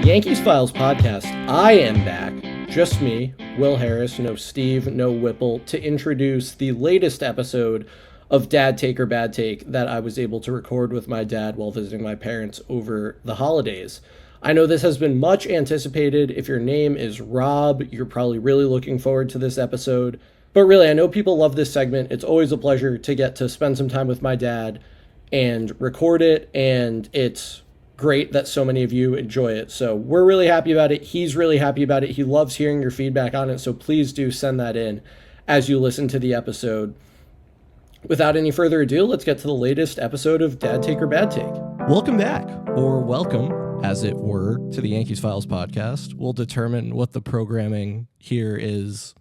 Yankees Files podcast. I am back, just me, Will Harris, no Steve, no Whipple, to introduce the latest episode of Dad Take or Bad Take that I was able to record with my dad while visiting my parents over the holidays. I know this has been much anticipated. If your name is Rob, you're probably really looking forward to this episode. But really, I know people love this segment. It's always a pleasure to get to spend some time with my dad and record it, and it's great that so many of you enjoy it. So we're really happy about it. He's really happy about it. He loves hearing your feedback on it. So please do send that in as you listen to the episode. Without any further ado, let's get to the latest episode of Dad Take or Bad Take. Welcome back, or welcome, as it were, to the Yankees Files podcast. We'll determine what the programming here is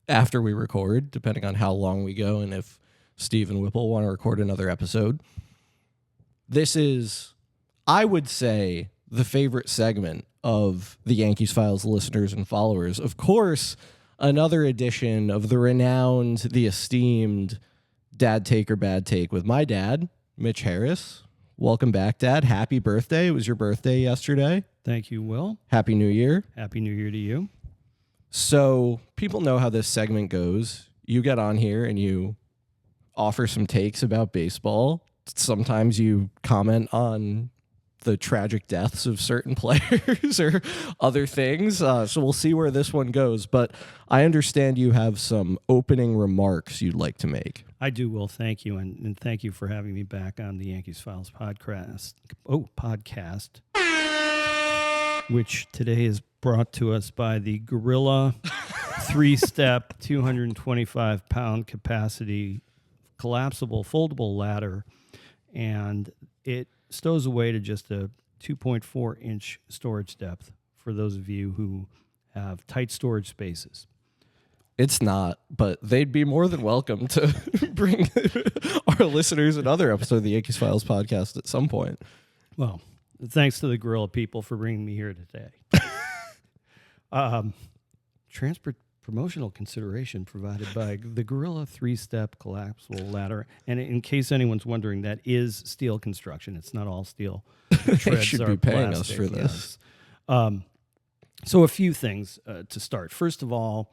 after we record, depending on how long we go and if Steve and Whipple want to record another episode. This is, I would say, the favorite segment of the Yankees Files listeners and followers. Of course, another edition of the renowned, the esteemed Dad Take or Bad Take with my dad, Mitch Harris. Welcome back, Dad. Happy birthday. It was your birthday yesterday. Thank you, Will. Happy New Year. Happy New Year to you. So people know how this segment goes. You get on here and you offer some takes about baseball. Sometimes you comment on the tragic deaths of certain players or other things. So we'll see where this one goes. But I understand you have some opening remarks you'd like to make. I do, Will. Thank you. And thank you for having me back on the Yankees Files podcast, which today is brought to us by the Gorilla 3-step, 225-pound capacity, collapsible, foldable ladder. And it stows away to just a 2.4-inch storage depth for those of you who have tight storage spaces. It's not, but they'd be more than welcome to bring our listeners another episode of the Yankees Files podcast at some point. Well, thanks to the Gorilla people for bringing me here today. Transport promotional consideration provided by the Gorilla 3-step collapsible ladder. And in case anyone's wondering, that is steel construction. It's not all steel. They should be paying us for this. Yes. So a few things to start. First of all,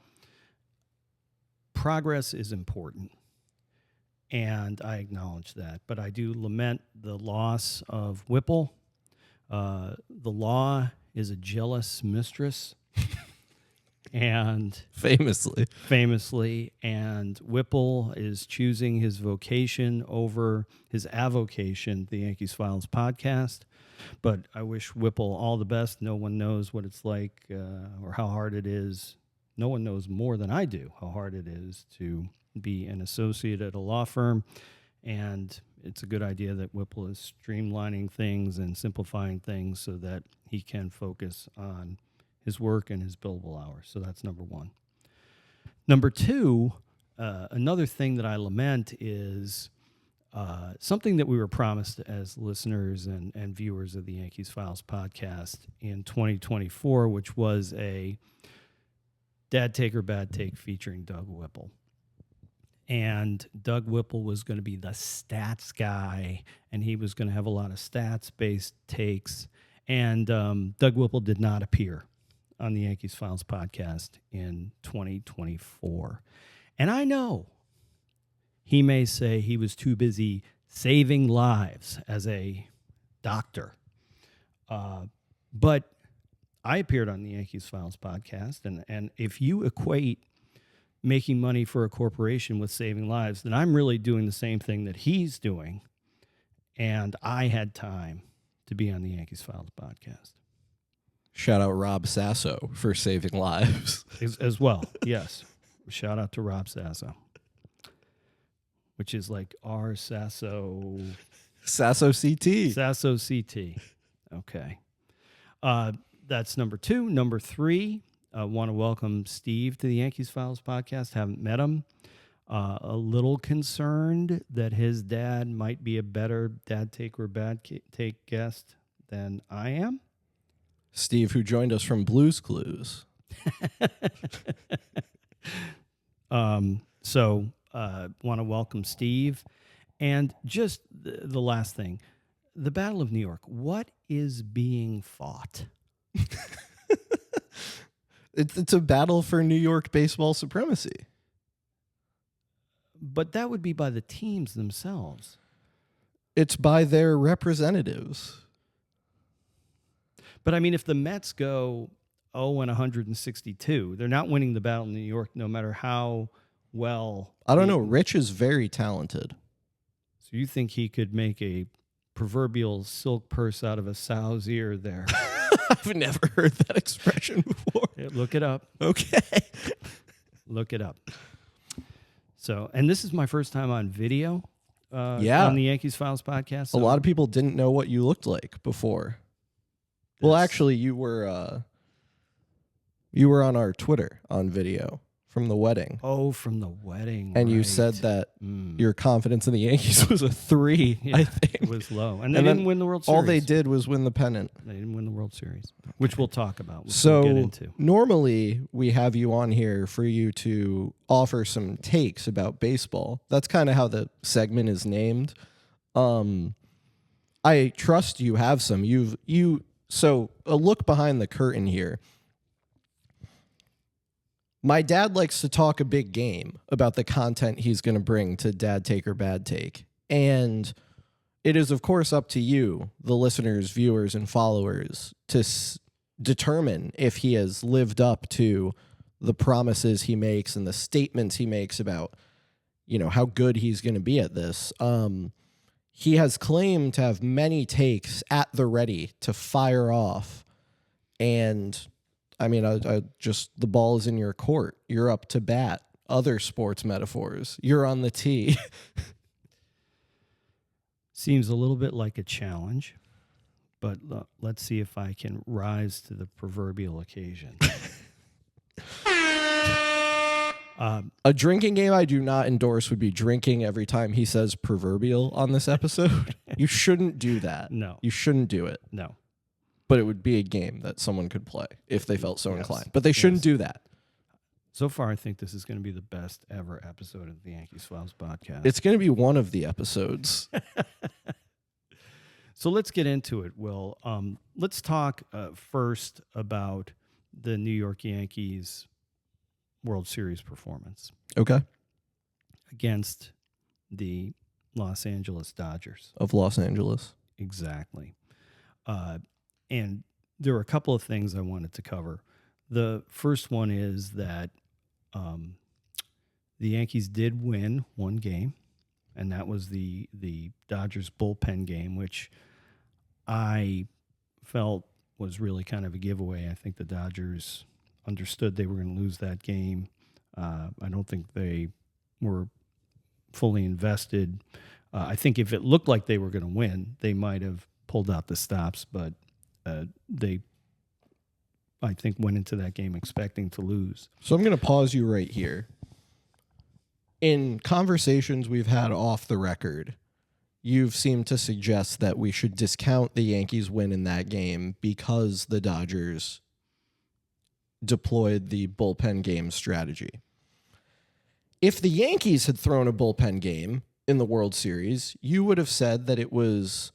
progress is important, and I acknowledge that. But I do lament the loss of Whipple. The law is a jealous mistress. And famously, and Whipple is choosing his vocation over his avocation, the Yankees Files podcast. But I wish Whipple all the best. No one knows what it's like or how hard it is. No one knows more than I do how hard it is to be an associate at a law firm. And it's a good idea that Whipple is streamlining things and simplifying things so that he can focus on his work and his billable hours. So that's number one. Number two, another thing that I lament is something that we were promised as listeners and viewers of the Yankees Files podcast in 2024, which was a Dad Take or Bad Take featuring Doug Whipple. And Doug Whipple was going to be the stats guy, and he was going to have a lot of stats-based takes. And Doug Whipple did not appear on the Yankees Files podcast in 2024. And I know he may say he was too busy saving lives as a doctor. But I appeared on the Yankees Files podcast, and if you equate making money for a corporation with saving lives, then I'm really doing the same thing that he's doing, and I had time to be on the Yankees Files podcast. Shout out Rob Sasso for saving lives. As well, yes. Shout out to Rob Sasso, which is like our Sasso... Sasso CT. Sasso CT. Okay. That's number two. Number three, I want to welcome Steve to the Yankees Files podcast. Haven't met him. A little concerned that his dad might be a better Dad Take or Bad Take guest than I am. Steve, who joined us from Blue's Clues. So want to welcome Steve. And just the last thing, the Battle of New York, what is being fought It's a battle for New York baseball supremacy. But that would be by the teams themselves. It's by their representatives. But I mean, if the Mets go 0-162, they're not winning the battle in New York, no matter how well. I don't know. Rich is very talented. So you think he could make a proverbial silk purse out of a sow's ear there? I've never heard that expression before. Yeah, look it up. Okay. Look it up. So, and this is my first time on video on the Yankees Files podcast. So a lot of people didn't know what you looked like before. Well, actually, you were on our Twitter on video from the wedding. Oh, from the wedding. And you said that your confidence in the Yankees was a 3, I think. It was low. And they didn't win the World Series. All they did was win the pennant. They didn't win the World Series, which we'll talk about. So we'll get into. Normally we have you on here for you to offer some takes about baseball. That's kind of how the segment is named. I trust you have some. So a look behind the curtain here. My dad likes to talk a big game about the content he's going to bring to Dad Take or Bad Take. And it is, of course, up to you, the listeners, viewers, and followers, to determine if he has lived up to the promises he makes and the statements he makes about, how good he's going to be at this. He has claimed to have many takes at the ready to fire off. And I mean, I just, the ball is in your court. You're up to bat. Other sports metaphors. You're on the tee. Seems a little bit like a challenge, but let's see if I can rise to the proverbial occasion. A drinking game I do not endorse would be drinking every time he says proverbial on this episode. You shouldn't do that. No. You shouldn't do it. No. But it would be a game that someone could play if they felt so inclined. But they shouldn't do that. So far, I think this is going to be the best ever episode of the Yankees Files podcast. It's going to be one of the episodes. So let's get into it, Will. Let's talk first about the New York Yankees World Series performance. Okay. Against the Los Angeles Dodgers. Of Los Angeles. Exactly. And there were a couple of things I wanted to cover. The first one is that the Yankees did win one game, and that was the Dodgers bullpen game, which I felt was really kind of a giveaway. I think the Dodgers understood they were going to lose that game. I don't think they were fully invested. I think if it looked like they were going to win, they might have pulled out the stops, but they, I think, went into that game expecting to lose. So I'm going to pause you right here. In conversations we've had off the record, you've seemed to suggest that we should discount the Yankees' win in that game because the Dodgers deployed the bullpen game strategy. If the Yankees had thrown a bullpen game in the World Series, you would have said that it was,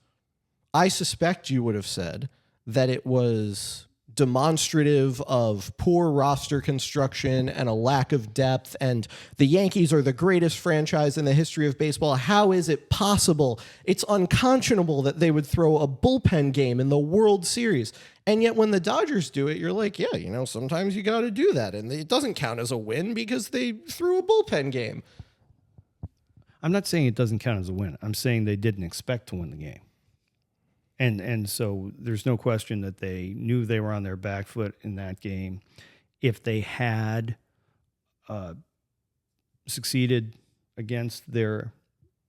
I suspect you would have said that it was demonstrative of poor roster construction and a lack of depth, and the Yankees are the greatest franchise in the history of baseball. How is it possible? It's unconscionable that they would throw a bullpen game in the World Series. And yet when the Dodgers do it, you're like, yeah, sometimes you got to do that. And it doesn't count as a win because they threw a bullpen game. I'm not saying it doesn't count as a win. I'm saying they didn't expect to win the game. And so there's no question that they knew they were on their back foot in that game. If they had succeeded against their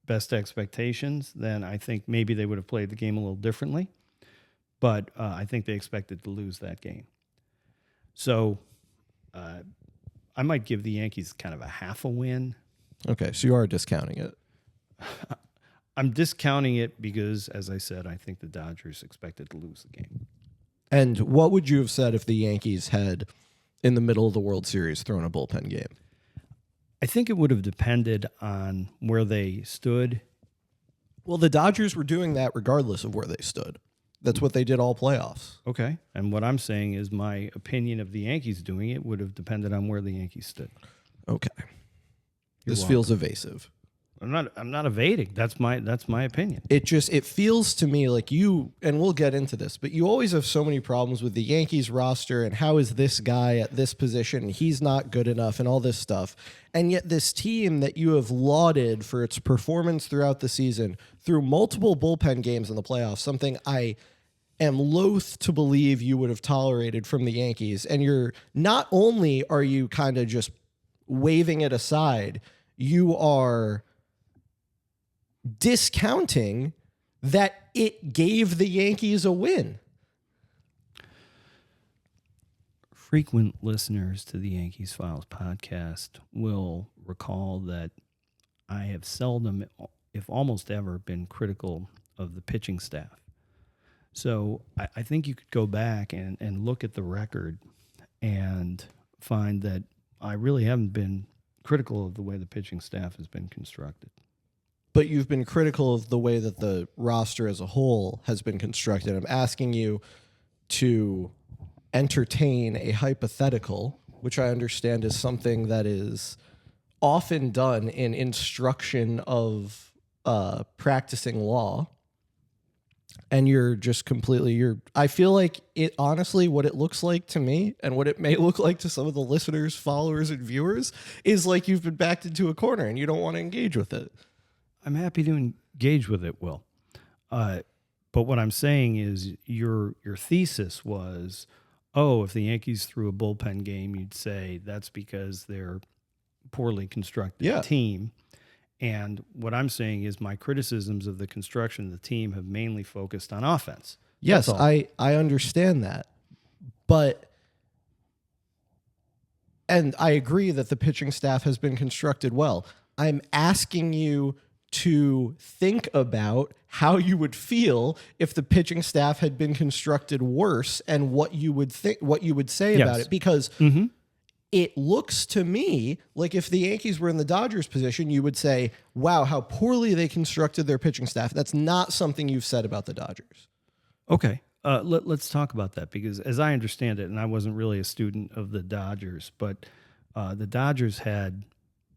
best expectations, then I think maybe they would have played the game a little differently. But I think they expected to lose that game. So I might give the Yankees kind of a half a win. Okay, so you are discounting it. I'm discounting it because, as I said, I think the Dodgers expected to lose the game. And what would you have said if the Yankees had, in the middle of the World Series, thrown a bullpen game? I think it would have depended on where they stood. Well, the Dodgers were doing that regardless of where they stood. That's what they did all playoffs. Okay. And what I'm saying is my opinion of the Yankees doing it would have depended on where the Yankees stood. Okay. You're This welcome. feels evasive. I'm not evading. That's my opinion. It feels to me like you, and we'll get into this, but you always have so many problems with the Yankees roster and how is this guy at this position and he's not good enough and all this stuff. And yet this team that you have lauded for its performance throughout the season, through multiple bullpen games in the playoffs, something I am loath to believe you would have tolerated from the Yankees. And you're not only are you kind of just waving it aside, you are discounting that it gave the Yankees a win. Frequent listeners to the Yankees Files podcast will recall that I have seldom, if almost ever, been critical of the pitching staff. So I think you could go back and look at the record and find that I really haven't been critical of the way the pitching staff has been constructed. But you've been critical of the way that the roster as a whole has been constructed. I'm asking you to entertain a hypothetical, which I understand is something that is often done in instruction of practicing law. And you're just completely, I feel like it, honestly, what it looks like to me and what it may look like to some of the listeners, followers, and viewers is like you've been backed into a corner and you don't want to engage with it. I'm happy to engage with it, Will. But what I'm saying is your thesis was, if the Yankees threw a bullpen game, you'd say that's because they're a poorly constructed team. And what I'm saying is my criticisms of the construction of the team have mainly focused on offense. Yes, I understand that. And I agree that the pitching staff has been constructed well. I'm asking you to think about how you would feel if the pitching staff had been constructed worse and what you would say about it, because it looks to me like if the Yankees were in the Dodgers position, you would say, wow, how poorly they constructed their pitching staff. That's not something you've said about the Dodgers. Okay. Let's talk about that, because as I understand it, and I wasn't really a student of the Dodgers, but the Dodgers had,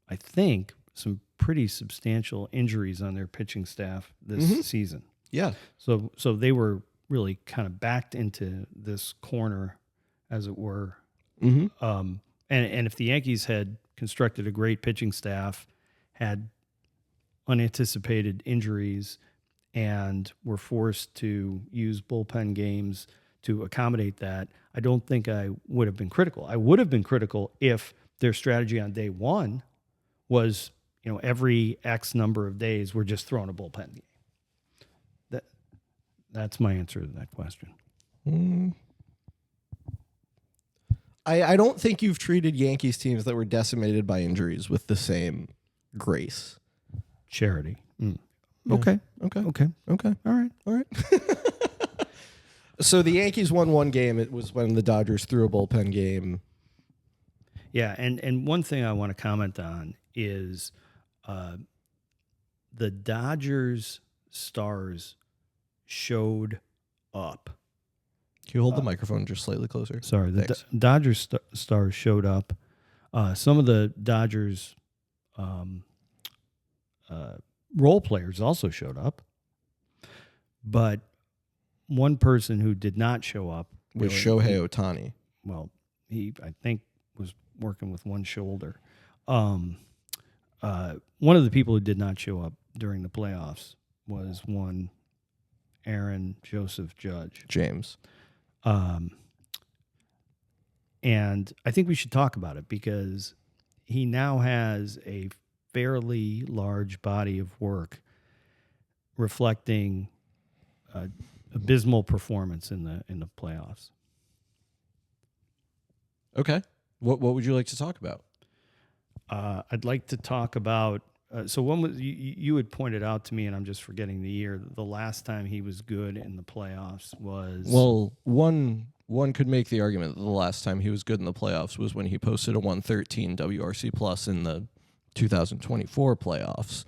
I think, some pretty substantial injuries on their pitching staff this season. Yeah. So they were really kind of backed into this corner, as it were. And if the Yankees had constructed a great pitching staff, had unanticipated injuries, and were forced to use bullpen games to accommodate that, I don't think I would have been critical. I would have been critical if their strategy on day one was, every X number of days we're just throwing a bullpen game. That's my answer to that question. I don't think you've treated Yankees teams that were decimated by injuries with the same grace. Charity. Yeah. Okay. All right. So the Yankees won one game. It was when the Dodgers threw a bullpen game. Yeah, and one thing I want to comment on is the Dodgers stars showed up. Can you hold the microphone just slightly closer? Sorry, the Dodgers stars showed up. Some of the Dodgers role players also showed up, but one person who did not show up was Shohei Ohtani. Well, he, I think, was working with one shoulder. One of the people who did not show up during the playoffs was one Aaron Joseph Judge. James. And I think we should talk about it because he now has a fairly large body of work reflecting abysmal performance in the playoffs. Okay. What would you like to talk about? I'd like to talk about. So when was you had pointed out to me, and I'm just forgetting the year. The last time he was good in the playoffs was one could make the argument that the last time he was good in the playoffs was when he posted a 113 WRC plus in the 2024 playoffs.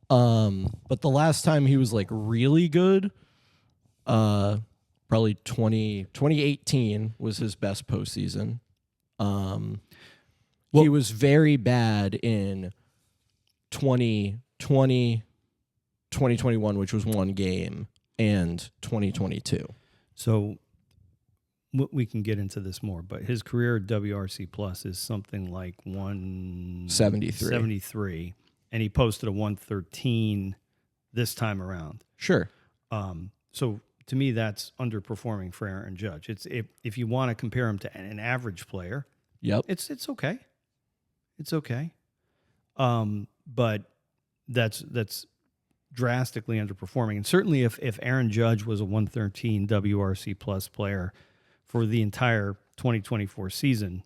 But the last time he was like really good, probably 2018 was his best postseason. He was very bad in 2020, 2021, which was one game, and 2022. So we can get into this more, but his career WRC plus is something like 173, and he posted a 113 this time around. Sure. So to me, that's underperforming for Aaron Judge. It's if you want to compare him to an average player, yep, it's okay. It's okay. But that's drastically underperforming. And certainly if Aaron Judge was a 113 WRC plus player for the entire 2024 season,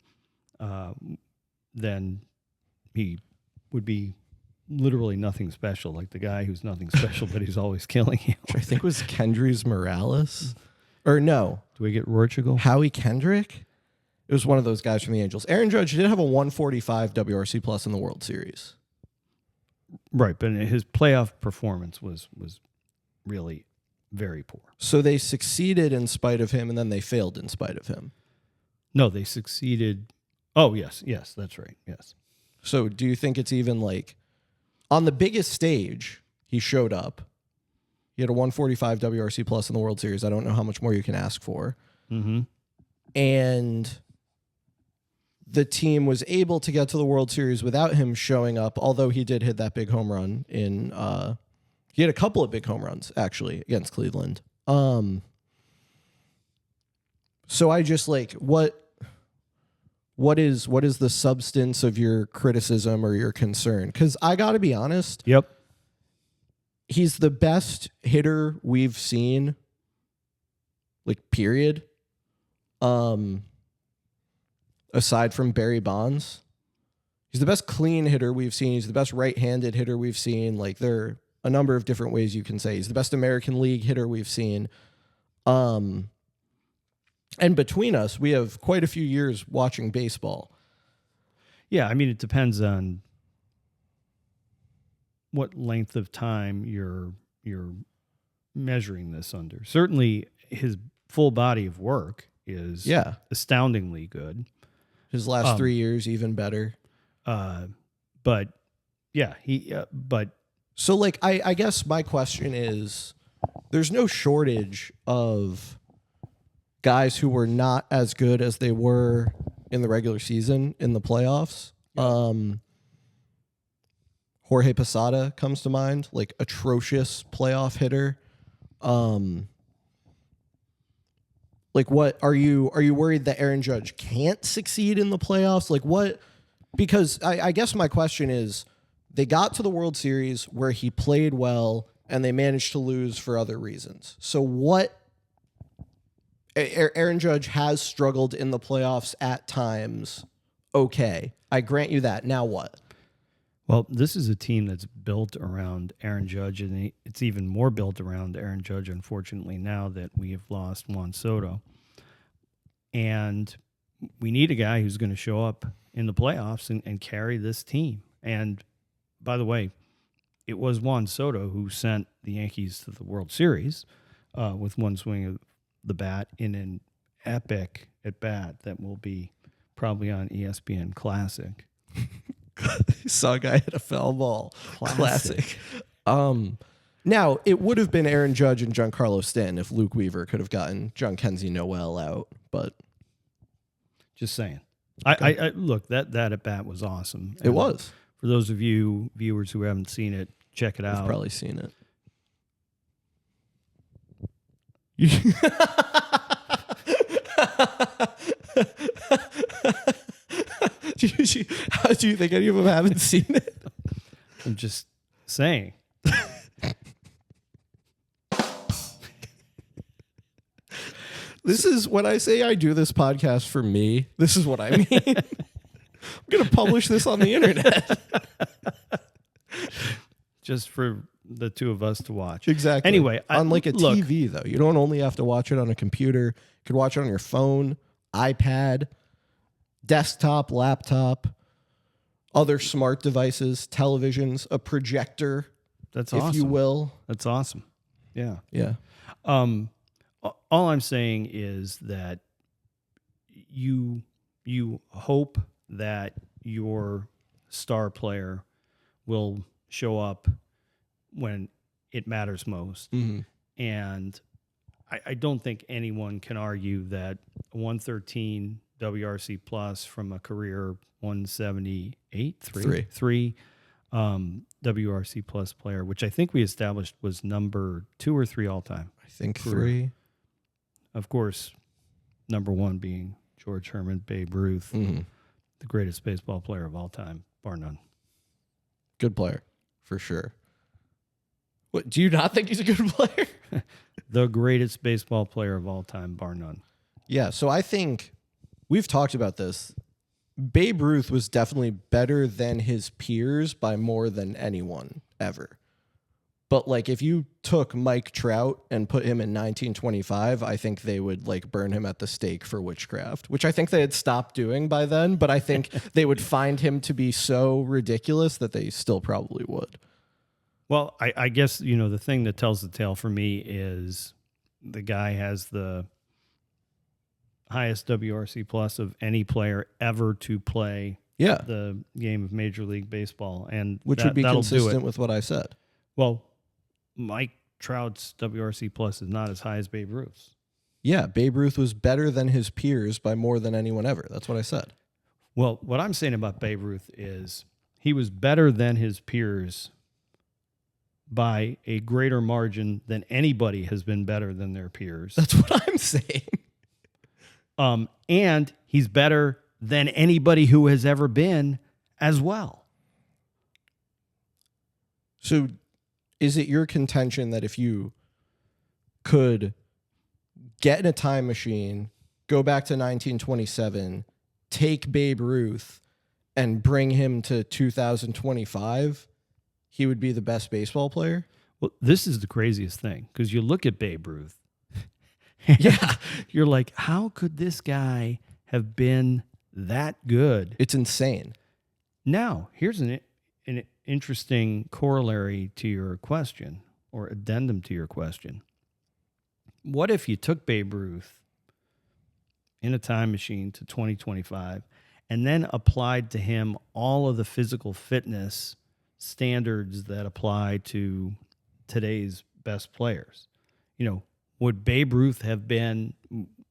then he would be literally nothing special, like the guy who's nothing special, but he's always killing you. Which I think was Kendrys Morales. Or no. Do we get Rorchigal? Howie Kendrick? It was one of those guys from the Angels. Aaron Judge did have a 145 WRC plus in the World Series. Right, but his playoff performance was really very poor. So they succeeded in spite of him, and then they failed in spite of him. No, they succeeded. Oh, yes, that's right, yes. So do you think it's even like, on the biggest stage, he showed up. He had a 145 WRC plus in the World Series. I don't know how much more you can ask for. Mm-hmm. And the team was able to get to the World Series without him showing up, although he did hit that big home run in he had a couple of big home runs actually against Cleveland. So I just like what is the substance of your criticism or your concern? Cuz I got to be honest. Yep. He's the best hitter we've seen, like, period. Aside from Barry Bonds. He's the best clean hitter we've seen. He's the best right-handed hitter we've seen. Like, there are a number of different ways you can say. He's the best American League hitter we've seen. And between us, we have quite a few years watching baseball. Yeah, I mean, it depends on what length of time you're measuring this under. Certainly, his full body of work is astoundingly good. His last 3 years, even better. But yeah, but so like, I guess my question is, there's no shortage of guys who were not as good as they were in the regular season in the playoffs. Jorge Posada comes to mind, like, atrocious playoff hitter. Like, what are you worried that Aaron Judge can't succeed in the playoffs? Like, what? Because I guess my question is, they got to the World Series where he played well and they managed to lose for other reasons. So what? Aaron Judge has struggled in the playoffs at times. Okay, I grant you that. Now what? Well, this is a team that's built around Aaron Judge, and it's even more built around Aaron Judge, unfortunately, now that we have lost Juan Soto. And we need a guy who's going to show up in the playoffs and carry this team. And by the way, it was Juan Soto who sent the Yankees to the World Series with one swing of the bat in an epic at-bat that will be probably on ESPN Classic. Saw a guy hit a foul ball. Classic. Now, it would have been Aaron Judge and Giancarlo Stanton if Luke Weaver could have gotten John Kenzie Noel out, but just saying. Okay. I look, that at-bat was awesome. It was. For those of you viewers who haven't seen it, check it out. I've probably seen it. How do you think any of them haven't seen it? I'm just saying. This is when I say I do this podcast for me. This is what I mean. I'm going to publish this on the internet. Just for the two of us to watch. Exactly. Anyway, on like a TV, though. You don't only have to watch it on a computer. You could watch it on your phone, iPad, desktop, laptop, other smart devices, televisions, a projector. That's awesome. If you will. That's awesome. Yeah. Yeah. On all I'm saying is that you hope that your star player will show up when it matters most. Mm-hmm. And I don't think anyone can argue that 113 WRC plus from a career 178 three WRC plus player, which I think we established was number 2 or 3 all time. I think career. 3. Of course, number 1 being George Herman, Babe Ruth, the greatest baseball player of all time, bar none. Good player, for sure. What, do you not think he's a good player? The greatest baseball player of all time, bar none. Yeah, so I think we've talked about this. Babe Ruth was definitely better than his peers by more than anyone ever. But like if you took Mike Trout and put him in 1925, I think they would like burn him at the stake for witchcraft, which I think they had stopped doing by then, but I think they would find him to be so ridiculous that they still probably would. Well, I guess, the thing that tells the tale for me is the guy has the highest WRC plus of any player ever to play the game of Major League Baseball. And which would be consistent with what I said. Well, Mike Trout's WRC plus is not as high as Babe Ruth's. Yeah, Babe Ruth was better than his peers by more than anyone ever. That's what I said. Well, what I'm saying about Babe Ruth is he was better than his peers by a greater margin than anybody has been better than their peers. That's what I'm saying. And he's better than anybody who has ever been as well. So is it your contention that if you could get in a time machine, go back to 1927, take Babe Ruth, and bring him to 2025, he would be the best baseball player? Well, this is the craziest thing, because you look at Babe Ruth. Yeah. You're like, how could this guy have been that good? It's insane. Now, here's an interesting corollary to your question, or addendum to your question. What if you took Babe Ruth in a time machine to 2025 and then applied to him all of the physical fitness standards that apply to today's best players? Would Babe Ruth have been,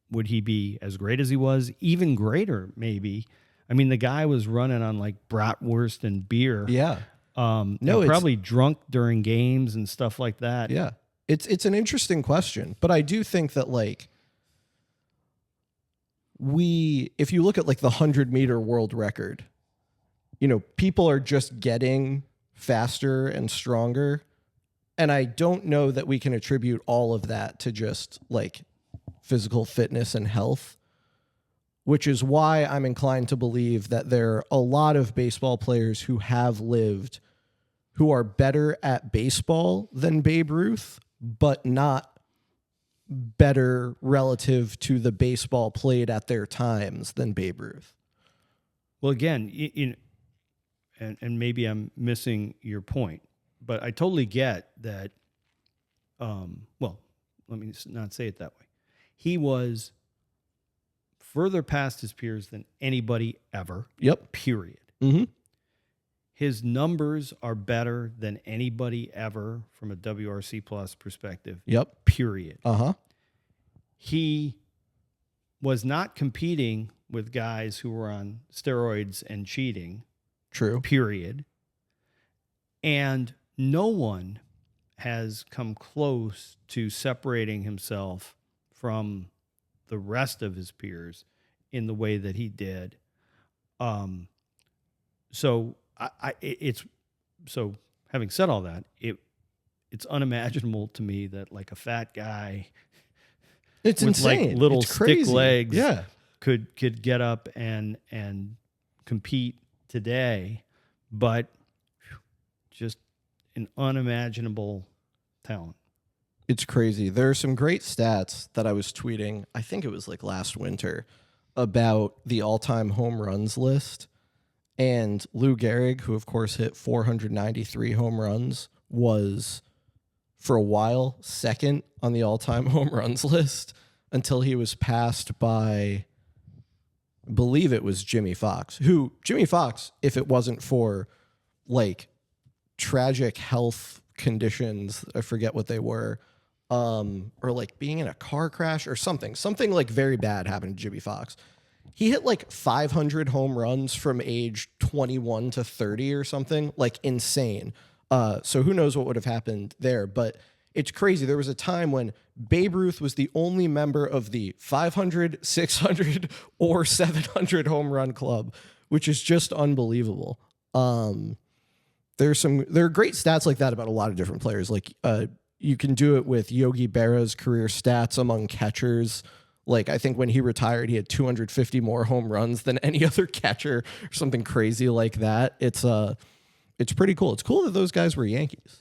would he be as great as he was? Even greater, maybe. I mean, the guy was running on like bratwurst and beer. Yeah. Probably drunk during games and stuff like that. Yeah. It's an interesting question, but I do think that like if you look at like the 100-meter world record, people are just getting faster and stronger. And I don't know that we can attribute all of that to just like physical fitness and health, which is why I'm inclined to believe that there are a lot of baseball players who have lived who are better at baseball than Babe Ruth, but not better relative to the baseball played at their times than Babe Ruth. Well, again, and maybe I'm missing your point, but I totally get that. Well, let me not say it that way. He was further past his peers than anybody ever. Yep. Period. Mm-hmm. His numbers are better than anybody ever from a WRC plus perspective. Yep. Period. Uh-huh. He was not competing with guys who were on steroids and cheating. True. Period. And no one has come close to separating himself from the rest of his peers in the way that he did. So having said all that, it's unimaginable to me that like a fat guy, it's with insane, like little it's stick crazy. legs, yeah, could get up and compete today, but just an unimaginable talent. It's crazy. There are some great stats that I was tweeting, I think it was like last winter, about the all-time home runs list. And Lou Gehrig, who of course hit 493 home runs, was for a while second on the all-time home runs list. until he was passed by, I believe it was Jimmy Fox, Jimmy Fox, if it wasn't for like tragic health conditions, I forget what they were, or like being in a car crash or something like very bad happened to Jimmy Fox. He hit like 500 home runs from age 21 to 30 or something, like insane. So who knows what would have happened there, but it's crazy. There was a time when Babe Ruth was the only member of the 500, 600, or 700 home run club, which is just unbelievable. There are great stats like that about a lot of different players. Like you can do it with Yogi Berra's career stats among catchers. Like I think when he retired, he had 250 more home runs than any other catcher or something crazy like that. It's pretty cool. It's cool that those guys were Yankees.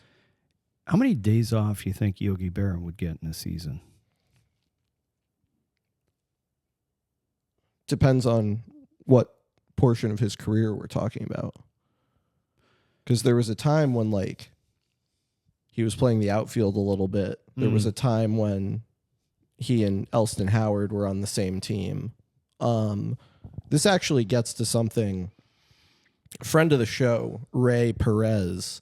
How many days off do you think Yogi Berra would get in a season? Depends on what portion of his career we're talking about. Because there was a time when like he was playing the outfield a little bit. There was a time when he and Elston Howard were on the same team. This actually gets to something. A friend of the show, Ray Perez,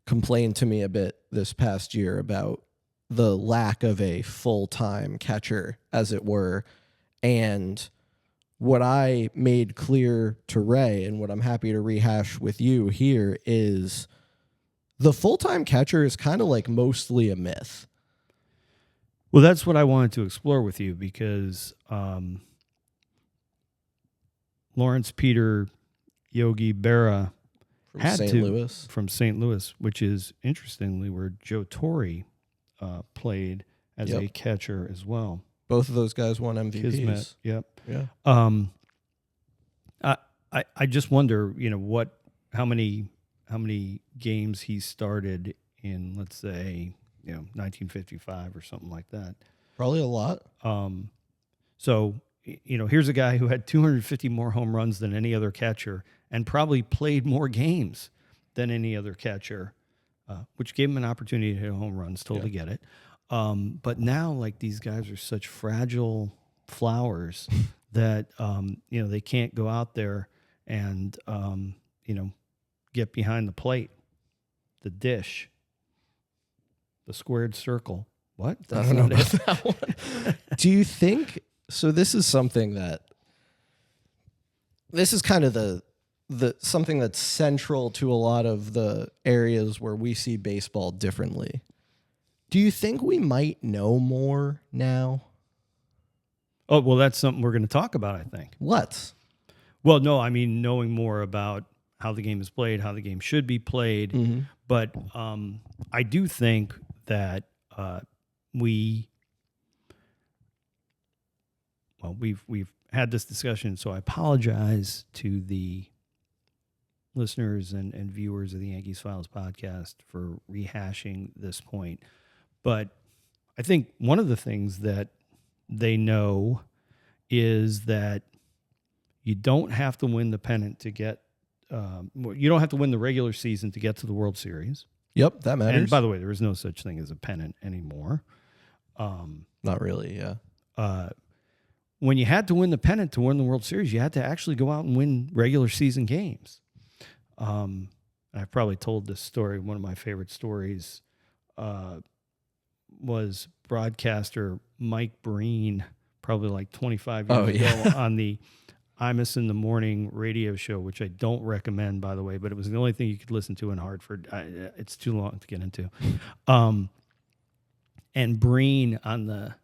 complained to me a bit this past year about the lack of a full-time catcher, as it were. And what I made clear to Ray, and what I'm happy to rehash with you here, is the full-time catcher is kind of like mostly a myth. Well, that's what I wanted to explore with you because Lawrence Peter Yogi Berra from St. Louis, which is interestingly where Joe Torre played as a catcher as well. Both of those guys won MVPs. Kismet, yep. Yeah. I just wonder, how many games he started in, let's say, 1955 or something like that. Probably a lot. So, here's a guy who had 250 more home runs than any other catcher and probably played more games than any other catcher, which gave him an opportunity to hit home runs. Totally get it. But now, like, these guys are such fragile flowers that, they can't go out there and, get behind the plate, the dish, the squared circle. What? I don't know about that one. Do you think, so this is something this is kind of the something that's central to a lot of the areas where we see baseball differently. Do you think we might know more now? Oh, well, that's something we're going to talk about, I think. Let's. Well, no, I mean, knowing more about how the game is played, how the game should be played. Mm-hmm. But I do think that we've had this discussion, so I apologize to the listeners and viewers of the Yankees Files podcast for rehashing this point. But I think one of the things that they know is that you don't have to win the pennant to get you don't have to win the regular season to get to the World Series. Yep, that matters. And by the way, there is no such thing as a pennant anymore. Not really, yeah. When you had to win the pennant to win the World Series, you had to actually go out and win regular season games. I've probably told this story. One of my favorite stories was broadcaster Mike Breen, probably like 25 years ago, on the Imus in the Morning radio show, which I don't recommend, by the way, but it was the only thing you could listen to in Hartford. It's too long to get into. And Breen, on the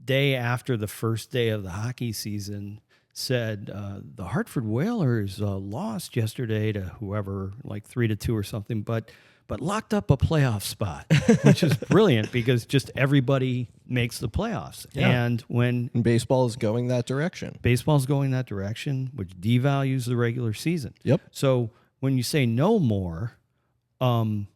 day after the first day of the hockey season, said the Hartford Whalers lost yesterday to whoever, like 3-2 or something, but locked up a playoff spot, which is brilliant because just everybody makes the playoffs. Yeah. And baseball is going that direction. Baseball's going that direction, which devalues the regular season. Yep. So when you say no more, the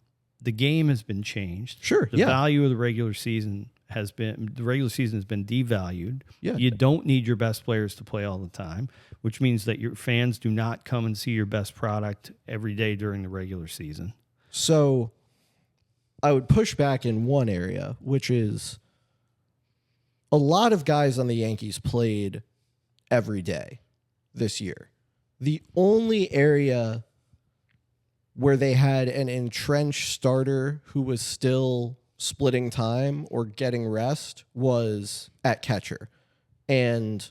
game has been changed. Sure. The value of the regular season has been devalued. Yeah. You don't need your best players to play all the time, which means that your fans do not come and see your best product every day during the regular season. So I would push back in one area, which is a lot of guys on the Yankees played every day this year. The only area where they had an entrenched starter who was still splitting time or getting rest was at catcher. And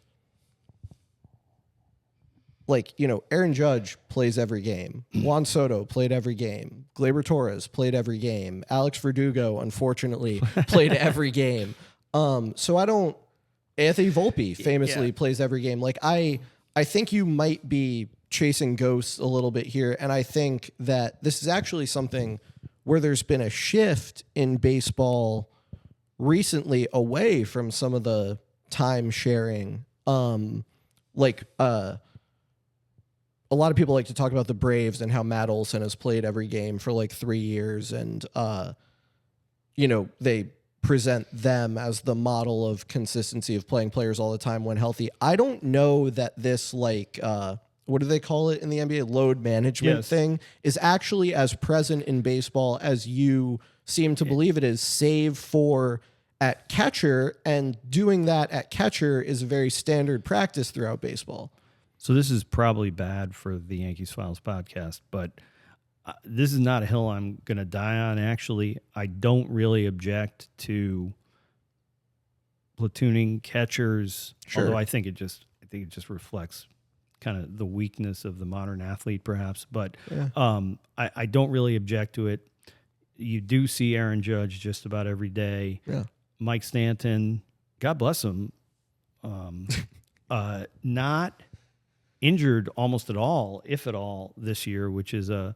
Aaron Judge plays every game. Juan Soto played every game. Gleyber Torres played every game. Alex Verdugo, unfortunately, played every game. Anthony Volpe famously plays every game. I think you might be chasing ghosts a little bit here. And I think that this is actually something where there's been a shift in baseball recently away from some of the time sharing. A lot of people like to talk about the Braves and how Matt Olson has played every game for 3 years. And, they present them as the model of consistency of playing players all the time when healthy. I don't know that this what do they call it in the NBA? Load management thing is actually as present in baseball as you seem to believe it is, save for at catcher. And doing that at catcher is a very standard practice throughout baseball. So this is probably bad for the Yankees Files podcast, but this is not a hill I'm going to die on. Actually, I don't really object to platooning catchers, although I think it just reflects kind of the weakness of the modern athlete, perhaps. But I don't really object to it. You do see Aaron Judge just about every day. Yeah. Mike Stanton, God bless him, not injured almost at all, if at all, this year, which is a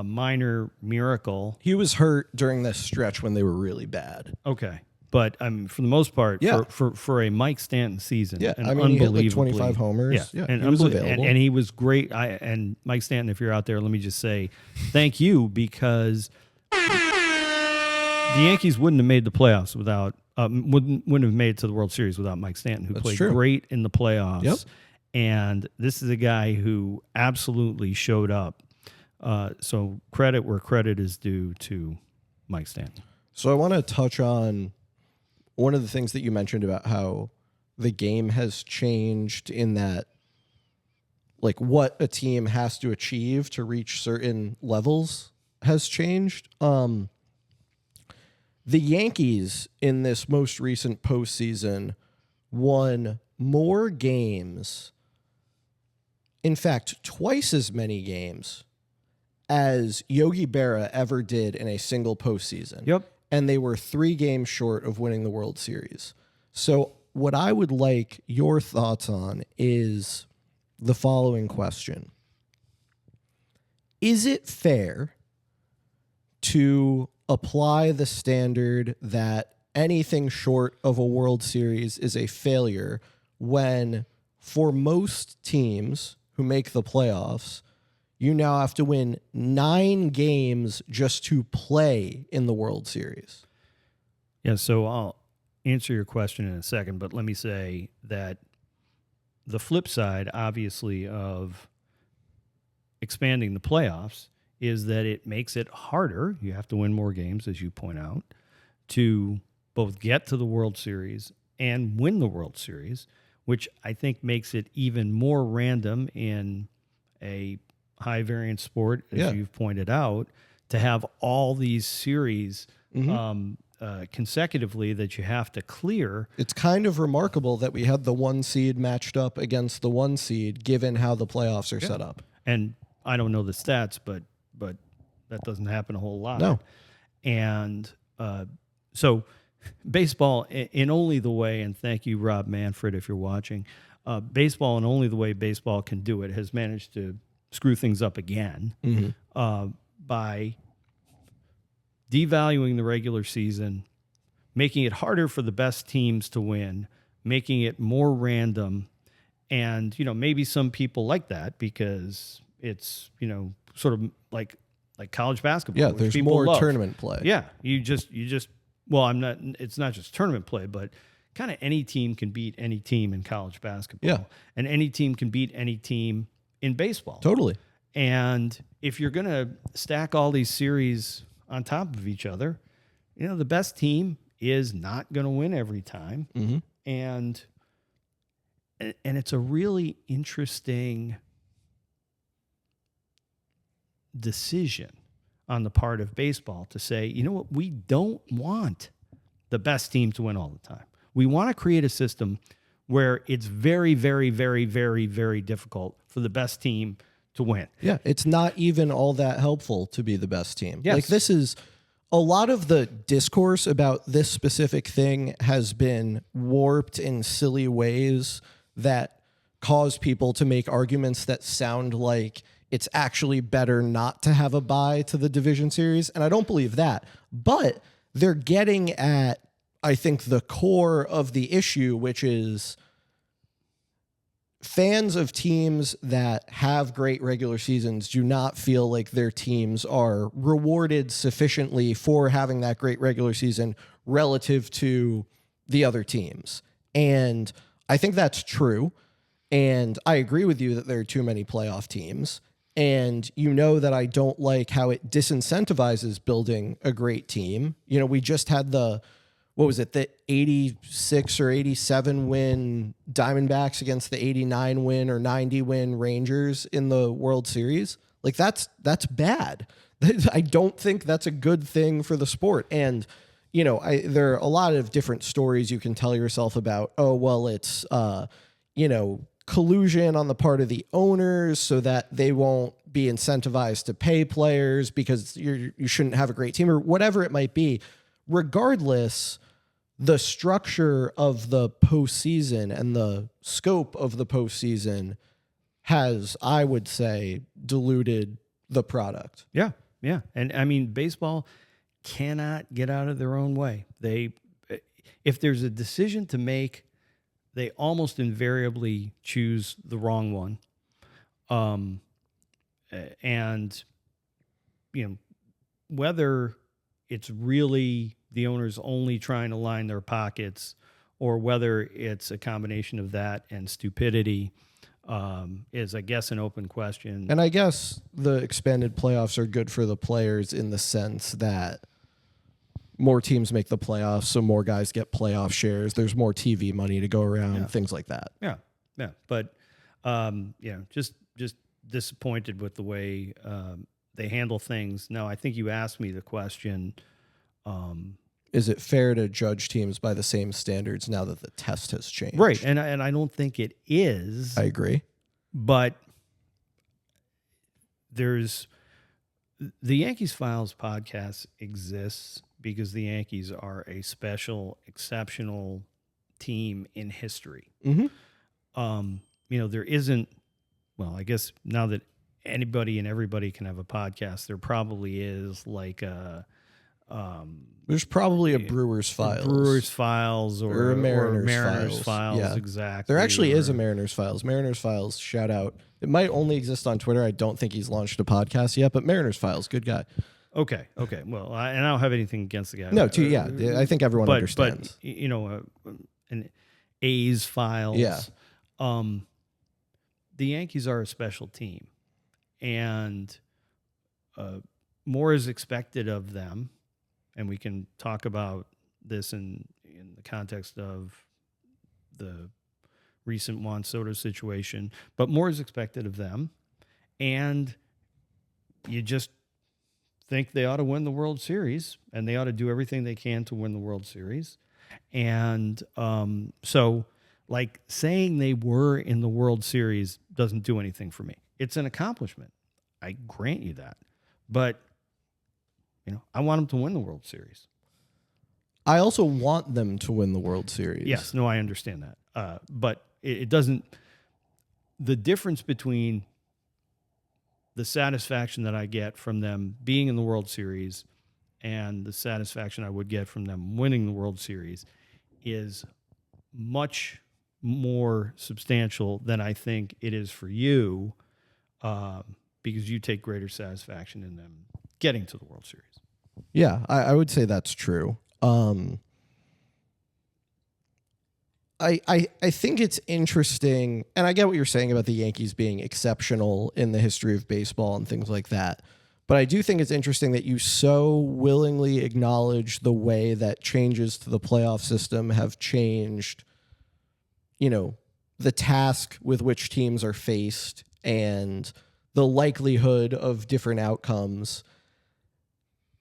minor miracle. He was hurt during this stretch when they were really bad. Okay. But for the most part, for a Mike Stanton season, he hit 25 homers. Yeah, and he was available. And he was great. And Mike Stanton, if you're out there, let me just say thank you, because the Yankees wouldn't have made the playoffs without wouldn't have made it to the World Series without Mike Stanton, who played great in the playoffs. Yep. And this is a guy who absolutely showed up. So credit where credit is due to Mike Stanton. So I want to touch on one of the things that you mentioned about how the game has changed in that, what a team has to achieve to reach certain levels has changed. The Yankees in this most recent postseason won more games, in fact, twice as many games as Yogi Berra ever did in a single postseason. Yep. And they were 3 games short of winning the World Series. So what I would like your thoughts on is the following question. Is it fair to apply the standard that anything short of a World Series is a failure when, for most teams who make the playoffs, you now have to win 9 games just to play in the World Series? Yeah, so I'll answer your question in a second, but let me say that the flip side, obviously, of expanding the playoffs is that it makes it harder. You have to win more games, as you point out, to both get to the World Series and win the World Series, which I think makes it even more random in a high variance sport, as you've pointed out, to have all these series consecutively that you have to clear. It's kind of remarkable that we had the 1 seed matched up against the 1 seed, given how the playoffs are set up. And I don't know the stats, but that doesn't happen a whole lot. No. And so baseball, in only the way, and thank you, Rob Manfred, if you're watching, baseball, in only the way baseball can do it, has managed to screw things up again by devaluing the regular season, making it harder for the best teams to win, making it more random. And, maybe some people like that because it's, sort of like college basketball. Yeah, there's more tournament play. Yeah, it's not just tournament play, but kind of any team can beat any team in college basketball. Yeah. And any team can beat any team in baseball. Totally. And if you're going to stack all these series on top of each other, the best team is not going to win every time. And it's a really interesting decision on the part of baseball to say, you know what, we don't want the best team to win all the time. We want to create a system where it's very, very, very, very, very difficult for the best team to win. Yeah, it's not even all that helpful to be the best team. Yes. Like, this is a lot of the discourse about this specific thing has been warped in silly ways that cause people to make arguments that sound like it's actually better not to have a bye to the division series. And I don't believe that. But they're getting at, I think, the core of the issue, which is fans of teams that have great regular seasons do not feel like their teams are rewarded sufficiently for having that great regular season relative to the other teams. And I think that's true. And I agree with you that there are too many playoff teams. And you know that I don't like how it disincentivizes building a great team. You know, we just had the 86 or 87 win Diamondbacks against the 89 win or 90 win Rangers in the World Series. Like, that's bad. I don't think that's a good thing for the sport. And, you know, there are a lot of different stories you can tell yourself about, oh, well, it's, collusion on the part of the owners so that they won't be incentivized to pay players because you shouldn't have a great team or whatever it might be. Regardless, the structure of the postseason and the scope of the postseason has, I would say, diluted the product. Yeah, yeah. And I mean, baseball cannot get out of their own way. If there's a decision to make, they almost invariably choose the wrong one. And, you know, whether it's really the owners only trying to line their pockets or whether it's a combination of that and stupidity is, I guess, an open question. And I guess the expanded playoffs are good for the players in the sense that more teams make the playoffs, so more guys get playoff shares. There's more TV money to go around, things like that. Yeah, yeah. But, just disappointed with the way they handle things. Now, I think you asked me the question, is it fair to judge teams by the same standards now that the test has changed? Right, and I don't think it is. I agree. But the Yankees Files podcast exists because the Yankees are a special, exceptional team in history. Mm-hmm. There isn't, well, I guess now that anybody and everybody can have a podcast, there probably is like there's probably a Brewers Files. Or a Mariners Files. Yeah. Exactly. There actually is a Mariners Files. Mariners Files, shout out. It might only exist on Twitter. I don't think he's launched a podcast yet, but Mariners Files, good guy. Okay. Well, I don't have anything against the guy. No, I think everyone understands. But, an A's Files. Yeah. The Yankees are a special team, and more is expected of them. And we can talk about this in the context of the recent Juan Soto situation, but more is expected of them. And you just think they ought to win the World Series, and they ought to do everything they can to win the World Series. And so, like, saying they were in the World Series doesn't do anything for me. It's an accomplishment. I grant you that. But I want them to win the World Series. I also want them to win the World Series. Yes, no, I understand that. But it doesn't. The difference between the satisfaction that I get from them being in the World Series and the satisfaction I would get from them winning the World Series is much more substantial than I think it is for you, because you take greater satisfaction in them getting to the World Series. Yeah, I would say that's true. I think it's interesting, and I get what you're saying about the Yankees being exceptional in the history of baseball and things like that. But I do think it's interesting that you so willingly acknowledge the way that changes to the playoff system have changed the task with which teams are faced and the likelihood of different outcomes.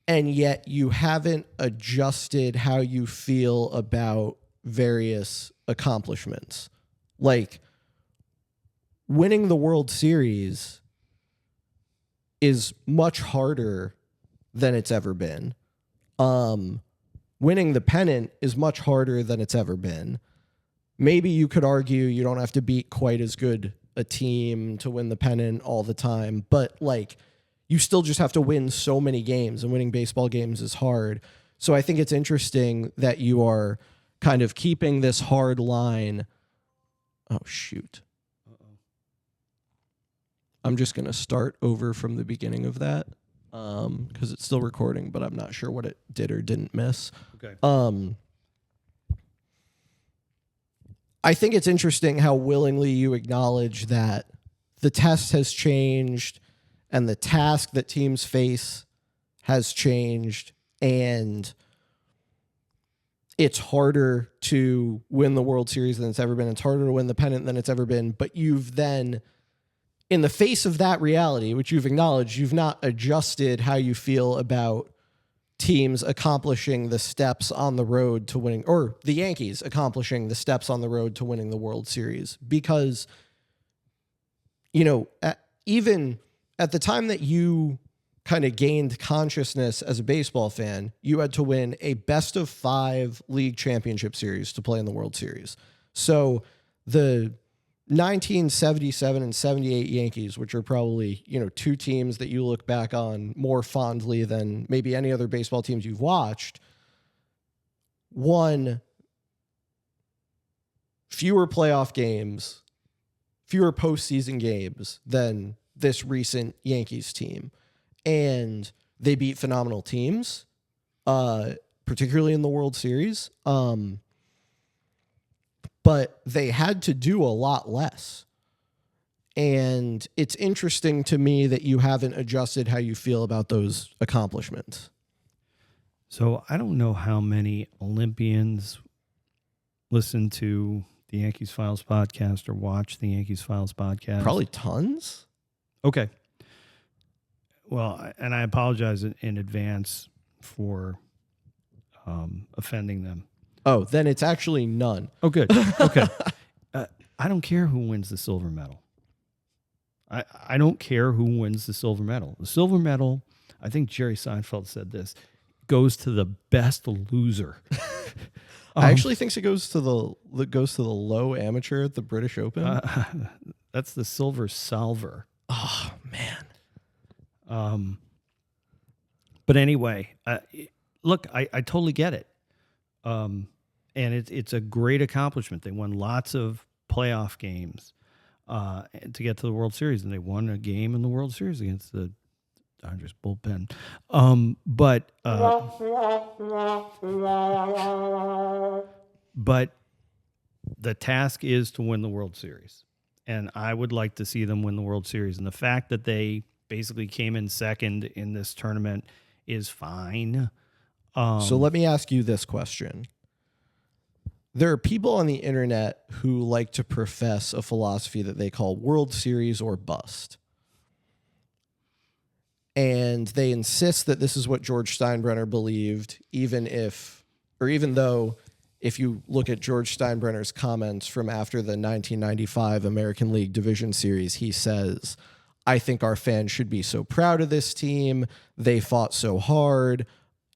And yet you haven't adjusted how you feel about various accomplishments. Like winning the World Series is much harder than it's ever been. Winning the pennant is much harder than it's ever been. Maybe you could argue you don't have to beat quite as good a team to win the pennant all the time, but like you still just have to win so many games, and winning baseball games is hard. So I think it's interesting that you are kind of keeping this hard line. Oh, shoot. Uh-oh. I'm just going to start over from the beginning of that because it's still recording, but I'm not sure what it did or didn't miss. Okay. I think it's interesting how willingly you acknowledge that the test has changed and the task that teams face has changed, and it's harder to win the World Series than it's ever been. It's harder to win the pennant than it's ever been. But you've then, in the face of that reality, which you've acknowledged, you've not adjusted how you feel about teams accomplishing the steps on the road to winning, or the Yankees accomplishing the steps on the road to winning the World Series. Because, even at the time that you kind of gained consciousness as a baseball fan, you had to win a best of 5 league championship series to play in the World Series. So the 1977 and 78 Yankees, which are probably, two teams that you look back on more fondly than maybe any other baseball teams you've watched, won fewer playoff games, fewer postseason games than this recent Yankees team. And they beat phenomenal teams, particularly in the World Series. But they had to do a lot less. And it's interesting to me that you haven't adjusted how you feel about those accomplishments. So I don't know how many Olympians listen to the Yankees Files podcast or watch the Yankees Files podcast. Probably tons. Okay. Well, and I apologize in advance for offending them. Oh, then it's actually none. Oh, good. Okay. I don't care who wins the silver medal. I don't care who wins the silver medal. The silver medal, I think Jerry Seinfeld said this, goes to the best loser. I actually think it goes to the low amateur at the British Open. That's the silver salver. Oh man. But anyway, look, I totally get it. And it's a great accomplishment. They won lots of playoff games to get to the World Series, and they won a game in the World Series against the Dodgers bullpen. But the task is to win the World Series, and I would like to see them win the World Series. And the fact that they basically came in second in this tournament is fine. So let me ask you this question. There are people on the internet who like to profess a philosophy that they call World Series or bust. And they insist that this is what George Steinbrenner believed, even though if you look at George Steinbrenner's comments from after the 1995 American League Division Series, he says, I think our fans should be so proud of this team. They fought so hard.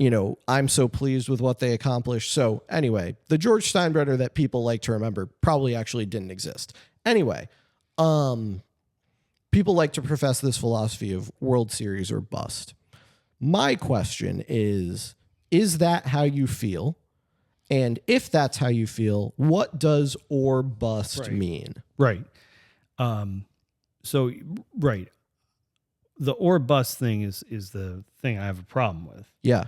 I'm so pleased with what they accomplished. So anyway, the George Steinbrenner that people like to remember probably actually didn't exist. Anyway, people like to profess this philosophy of World Series or bust. My question is that how you feel? And if that's how you feel, what does or bust mean? Right. So, right. The or bust thing is the thing I have a problem with. Yeah.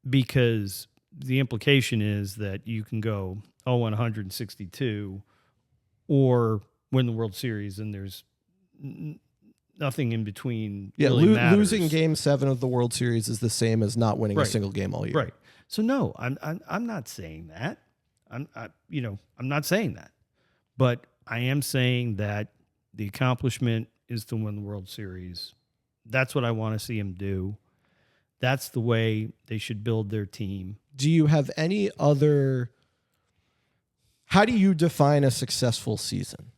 Because the implication is that you can go 0-162 or win the World Series, and there's nothing in between. Yeah, really matters. Losing Game 7 of the World Series is the same as not winning a single game all year. Right. So no, I'm not saying that. I'm not saying that, but I am saying that the accomplishment is to win the World Series. That's what I want to see him do. That's the way they should build their team. Do you have any other? How do you define a successful season?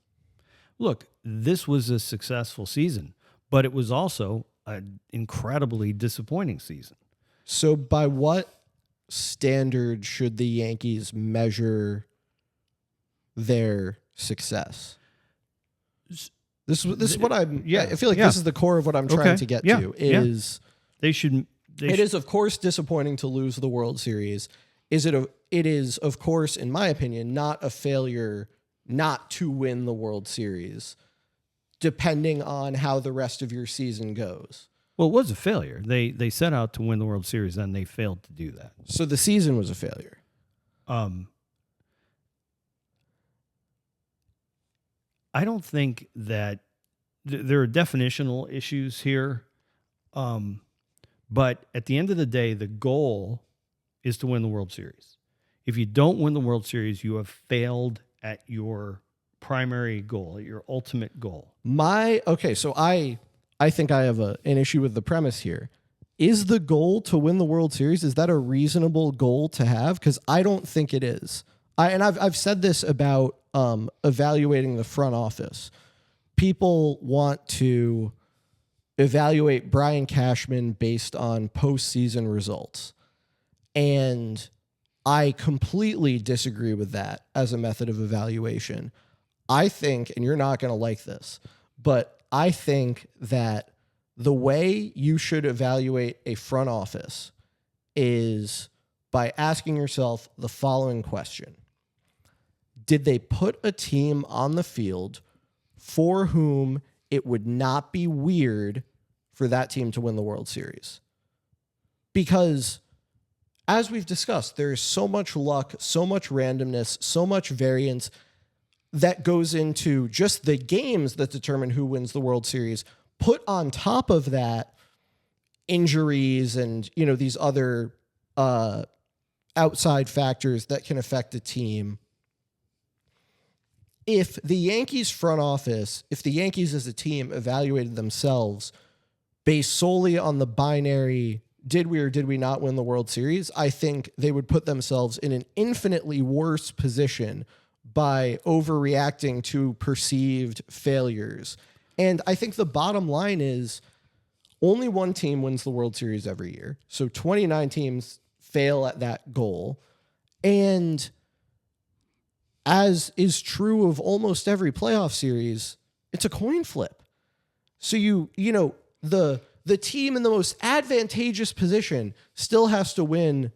Look, this was a successful season, but it was also an incredibly disappointing season. So by what standard should the Yankees measure their success? This is what I'm. Yeah, I feel like this is the core of what I'm trying to get to. Is they should. It is of course disappointing to lose the World Series. It is of course, in my opinion, not a failure not to win the World Series, depending on how the rest of your season goes. Well, it was a failure. They set out to win the World Series, and they failed to do that. So the season was a failure. I don't think that there are definitional issues here. But at the end of the day, the goal is to win the World Series. If you don't win the World Series, you have failed at your primary goal, at your ultimate goal. So I think I have an issue with the premise here. Is the goal to win the World Series? Is that a reasonable goal to have? Because I don't think it is. I've said this about evaluating the front office. People want to evaluate Brian Cashman based on postseason results. And I completely disagree with that as a method of evaluation. I think, and you're not going to like this, but I think that the way you should evaluate a front office is by asking yourself the following question. Did they put a team on the field for whom it would not be weird for that team to win the World Series? Because as we've discussed, there is so much luck, so much randomness, so much variance that goes into just the games that determine who wins the World Series. Put on top of that injuries and, these other outside factors that can affect a team. If the Yankees front office, if the Yankees as a team evaluated themselves based solely on the binary, did we or did we not win the World Series, I think they would put themselves in an infinitely worse position by overreacting to perceived failures. And I think the bottom line is only one team wins the World Series every year. So 29 teams fail at that goal. And as is true of almost every playoff series, it's a coin flip. So the team in the most advantageous position still has to win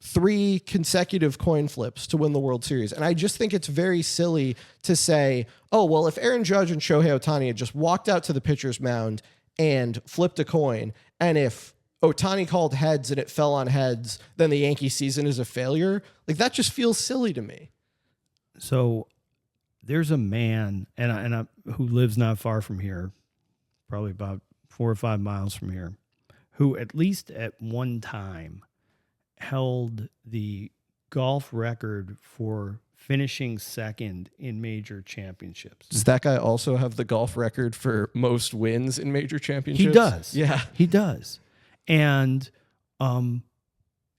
3 consecutive coin flips to win the World Series. And I just think it's very silly to say, oh, well, if Aaron Judge and Shohei Ohtani had just walked out to the pitcher's mound and flipped a coin, and if Ohtani called heads and it fell on heads, then the Yankee season is a failure. Like, that just feels silly to me. So there's a man who lives not far from here, probably about 4 or 5 miles from here, who at least at one time held the golf record for finishing second in major championships. Does that guy also have the golf record for most wins in major championships? He does. Yeah. He does. And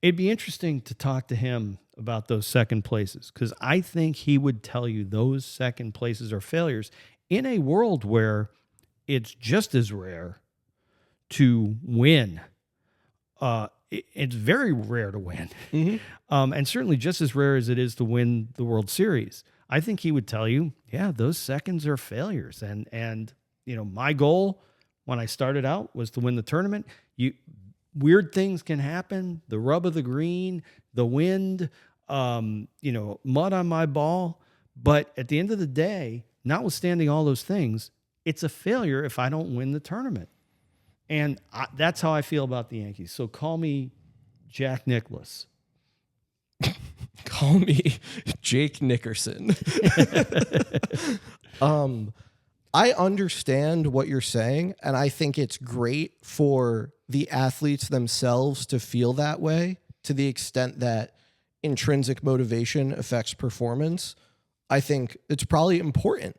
it'd be interesting to talk to him about those second places, because I think he would tell you those second places are failures in a world where it's just as rare to win. It's very rare to win. Mm-hmm. And certainly just as rare as it is to win the World Series. I think he would tell you, yeah, those seconds are failures. And my goal when I started out was to win the tournament. Weird things can happen. The rub of the green, the wind, mud on my ball. But at the end of the day, notwithstanding all those things, it's a failure if I don't win the tournament. And that's how I feel about the Yankees. So call me Jack Nicklaus. Call me Jake Nickerson. I understand what you're saying, and I think it's great for the athletes themselves to feel that way, to the extent that intrinsic motivation affects performance, I think it's probably important.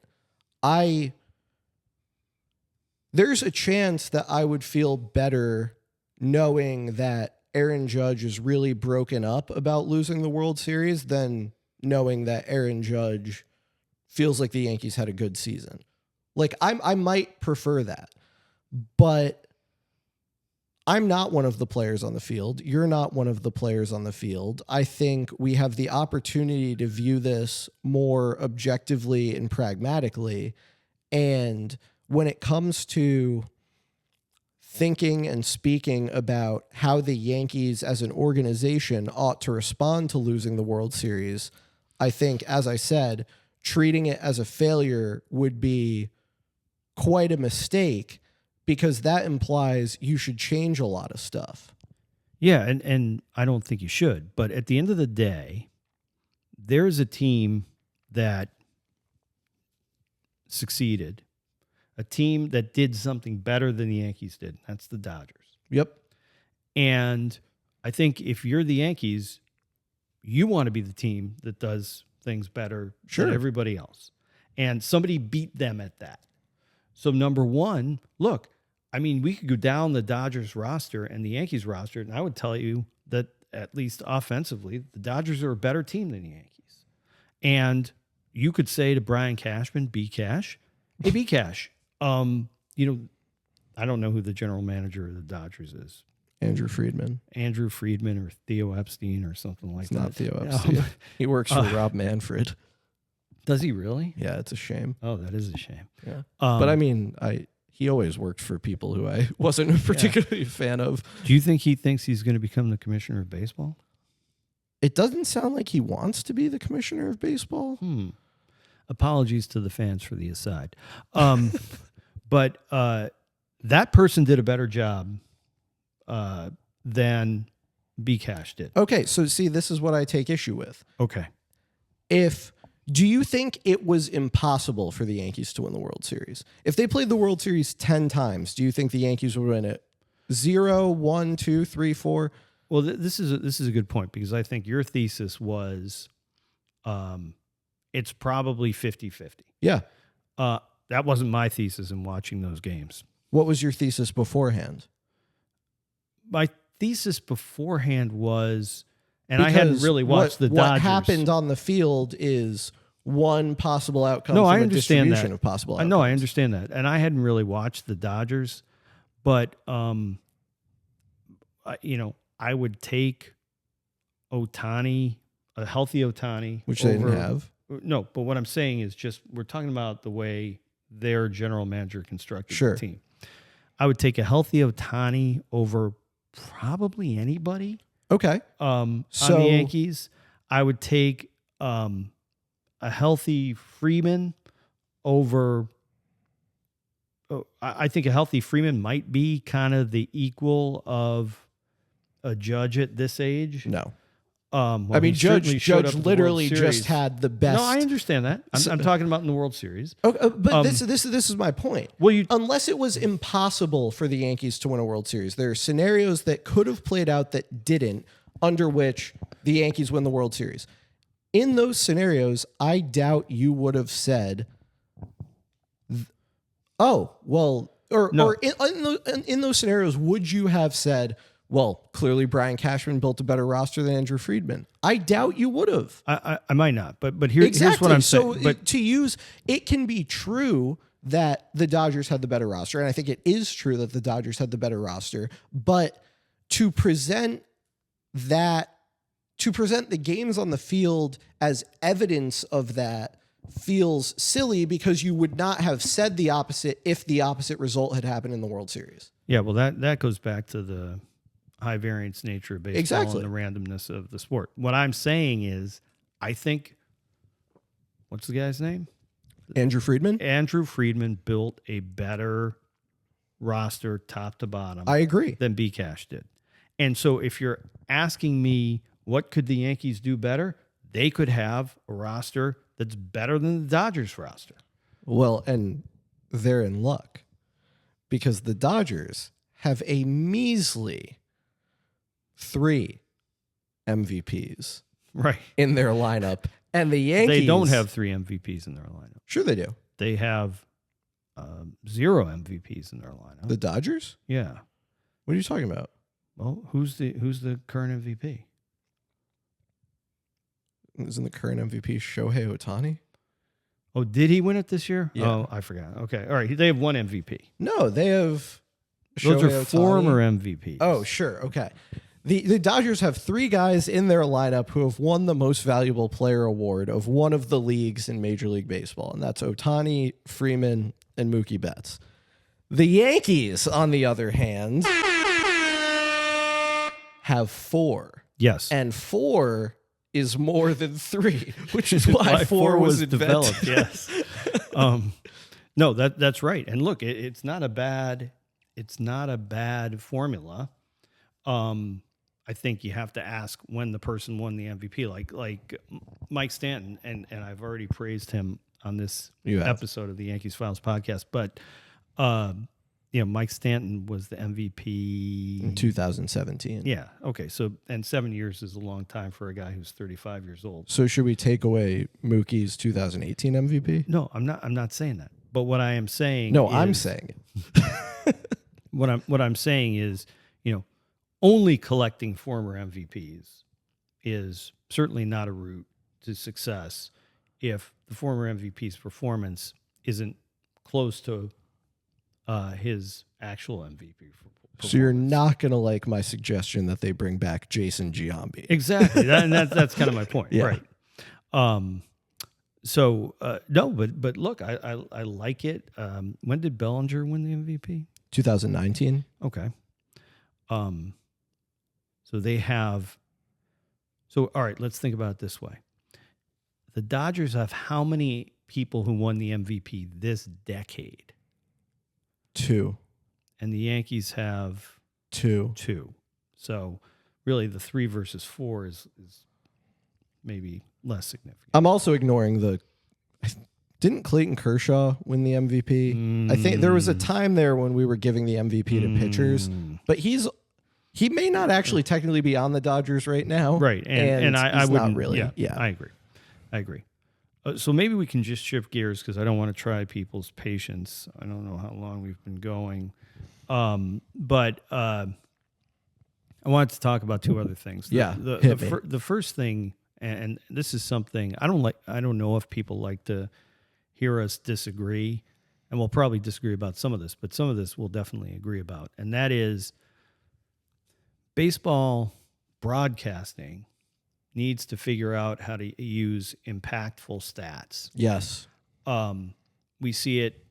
There's a chance that I would feel better knowing that Aaron Judge is really broken up about losing the World Series than knowing that Aaron Judge feels like the Yankees had a good season. Like, I might prefer that, but I'm not one of the players on the field. You're not one of the players on the field. I think we have the opportunity to view this more objectively and pragmatically. And when it comes to thinking and speaking about how the Yankees as an organization ought to respond to losing the World Series, I think, as I said, treating it as a failure would be quite a mistake, because that implies you should change a lot of stuff. Yeah, and I don't think you should. But at the end of the day, there's a team that succeeded, a team that did something better than the Yankees did. That's the Dodgers. Yep. And I think if you're the Yankees, you want to be the team that does things better than everybody else. And somebody beat them at that. So number one, look, I mean, we could go down the Dodgers roster and the Yankees roster, and I would tell you that at least offensively, the Dodgers are a better team than the Yankees. And you could say to Brian Cashman, be Cash. Hey, be Cash. I don't know who the general manager of the Dodgers is. Andrew Friedman or Theo Epstein or something like it's that. Not Theo Epstein. He works for Rob Manfred. Does he really? Yeah, it's a shame. Oh, that is a shame. Yeah. But I mean, he always worked for people who I wasn't particularly a fan of. Do you think he thinks he's going to become the commissioner of baseball? It doesn't sound like he wants to be the commissioner of baseball. Apologies to the fans for the aside. But that person did a better job than B Cash did. Okay, so see, this is what I take issue with. Okay. Do you think it was impossible for the Yankees to win the World Series? If they played the World Series 10 times, do you think the Yankees would win it 0, 1, 2, 3, 4? Well, this is a good point, because I think your thesis was it's probably 50-50. Yeah. That wasn't my thesis in watching those games. What was your thesis beforehand? My thesis beforehand was, and I hadn't really watched the Dodgers. What happened on the field is one possible outcome from a distribution of possible outcomes. No, I understand that. And I hadn't really watched the Dodgers, but I would take Ohtani, a healthy Ohtani. Which they didn't have. No, but what I'm saying is just, we're talking about the way their general manager constructed the team. I would take a healthy Ohtani over probably anybody. Okay. On the Yankees. I would take a healthy Freeman over. I think a healthy Freeman might be kind of the equal of a Judge at this age. No. Well, I mean, Judge literally just just had the best. No, I understand that. I'm talking about in the World Series. Okay, but this is my point. Well, unless it was impossible for the Yankees to win a World Series, there are scenarios that could have played out that didn't, under which the Yankees win the World Series. In those scenarios, I doubt you would have said, "Oh, well," or in those scenarios, would you have said, well, clearly Brian Cashman built a better roster than Andrew Friedman? I doubt you would have. I might not, but here's what I'm saying. So but it can be true that the Dodgers had the better roster, and I think it is true that the Dodgers had the better roster, but to present the games on the field as evidence of that feels silly, because you would not have said the opposite if the opposite result had happened in the World Series. Yeah, well, that goes back to the high variance nature of baseball and the randomness of the sport. What I'm saying is, I think, what's the guy's name? Andrew Friedman? Andrew Friedman built a better roster top to bottom. I agree. Than B Cash did. And so if you're asking me, what could the Yankees do better? They could have a roster that's better than the Dodgers roster. Well, and they're in luck, because the Dodgers have a measly 3 MVPs. right in their lineup. And the Yankees... They don't have 3 MVPs in their lineup. Sure they do. They have 0 MVPs in their lineup. The Dodgers? Yeah. What are you talking about? Well, who's the current MVP? Isn't the current MVP Shohei Ohtani? Oh, did he win it this year? Yeah. Oh, I forgot. Okay. All right. They have 1 MVP. No, they have Those Shohei are Ohtani. former MVPs. Oh, sure. Okay. The Dodgers have 3 guys in their lineup who have won the Most Valuable Player award of one of the leagues in Major League Baseball, and that's Ohtani, Freeman, and Mookie Betts. The Yankees, on the other hand, have 4. Yes. And 4 is more than 3, which is why 4 was developed. invented. Yes. No, that's right. And look, it's not a bad formula. I think you have to ask when the person won the MVP, like Mike Stanton, and I've already praised him on this episode of the Yankees Files podcast. But Mike Stanton was the MVP in 2017. Yeah. Okay. So, and 7 years is a long time for a guy who's 35 years old. So should we take away Mookie's 2018 MVP? No, I'm not saying that. But what I am saying, I'm saying it. What I'm saying is, only collecting former MVPs is certainly not a route to success if the former MVP's performance isn't close to his actual MVP performance. So you're not going to like my suggestion that they bring back Jason Giambi. Exactly. That's kind of my point. Yeah. Right. No, but look, I like it. When did Bellinger win the MVP? 2019. Okay. So they have. So all right, let's think about it this way. The Dodgers have how many people who won the MVP this decade? 2. And the Yankees have 2. So really, the 3 versus 4 is maybe less significant. I'm also ignoring didn't Clayton Kershaw win the MVP? I think there was a time there when we were giving the MVP to pitchers, but he may not actually technically be on the Dodgers right now. Right. And I wouldn't not really. Yeah, I agree. So maybe we can just shift gears because I don't want to try people's patience. I don't know how long we've been going. But I wanted to talk about 2 other things. The first thing, and this is something I don't know if people like to hear us disagree, and we'll probably disagree about some of this, but some of this we'll definitely agree about. And that is baseball broadcasting needs to figure out how to use impactful stats. Yes. We see it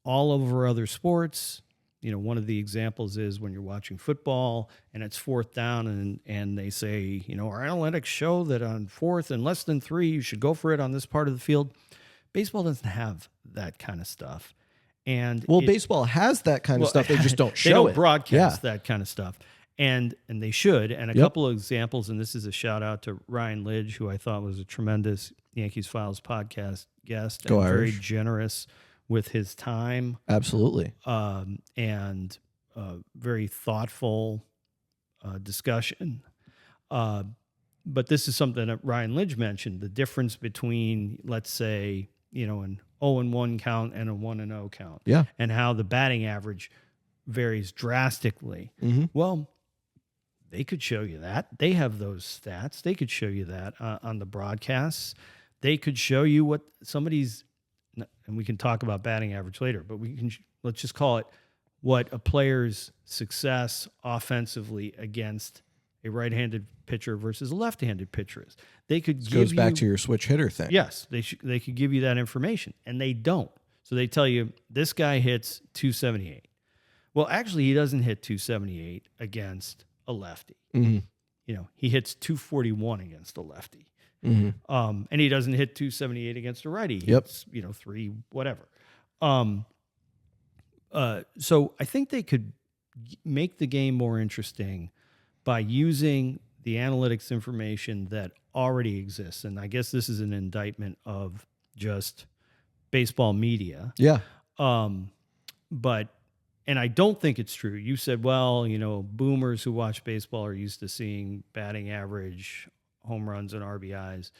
all over other sports. One of the examples is when you're watching football and it's 4th down and they say, our analytics show that on 4th and less than 3, you should go for it on this part of the field. Baseball doesn't have that kind of stuff. And baseball has that kind of stuff. They just don't show it. They don't broadcast that kind of stuff. And they should. And a couple of examples, and this is a shout out to Ryan Lidge, who I thought was a tremendous Yankees Files podcast guest and very generous with his time. Absolutely. And very thoughtful discussion. But this is something that Ryan Lidge mentioned, the difference between, let's say, an 0-1 count and a 1-0 count. Yeah. And how the batting average varies drastically. Mm-hmm. Well, they could show you that. They have those stats. They could show you that on the broadcasts. They could show you what somebody's, and we can talk about batting average later, but let's just call it what a player's success offensively against a right-handed pitcher versus a left-handed pitcher is. They could this goes back to your switch hitter thing. Yes, they could give you that information, and they don't. So they tell you this guy hits 278. Well, actually, he doesn't hit 278 against a lefty. Mm-hmm. He hits 241 against a lefty. Mm-hmm. And he doesn't hit 278 against a righty. He hits, 3 whatever. So I think they could make the game more interesting by using the analytics information that already exists. And I guess this is an indictment of just baseball media. Yeah. And I don't think it's true. You said, well, boomers who watch baseball are used to seeing batting average home runs and RBIs.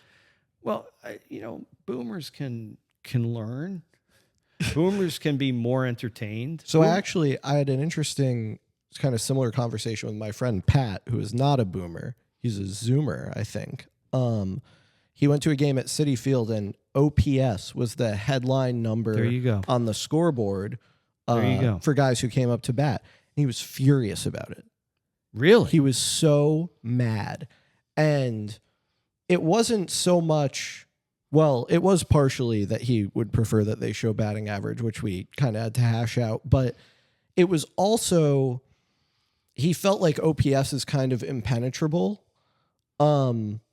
Well, boomers can learn. Boomers can be more entertained. So actually, I had an interesting kind of similar conversation with my friend Pat, who is not a boomer. He's a Zoomer, I think. He went to a game at Citi Field, and OPS was the headline number There you go. on the scoreboard There you go. for guys who came up to bat. And he was furious about it. Really? He was so mad. And it wasn't so much, well, it was partially that he would prefer that they show batting average, which we kind of had to hash out. But it was also, he felt like OPS is kind of impenetrable.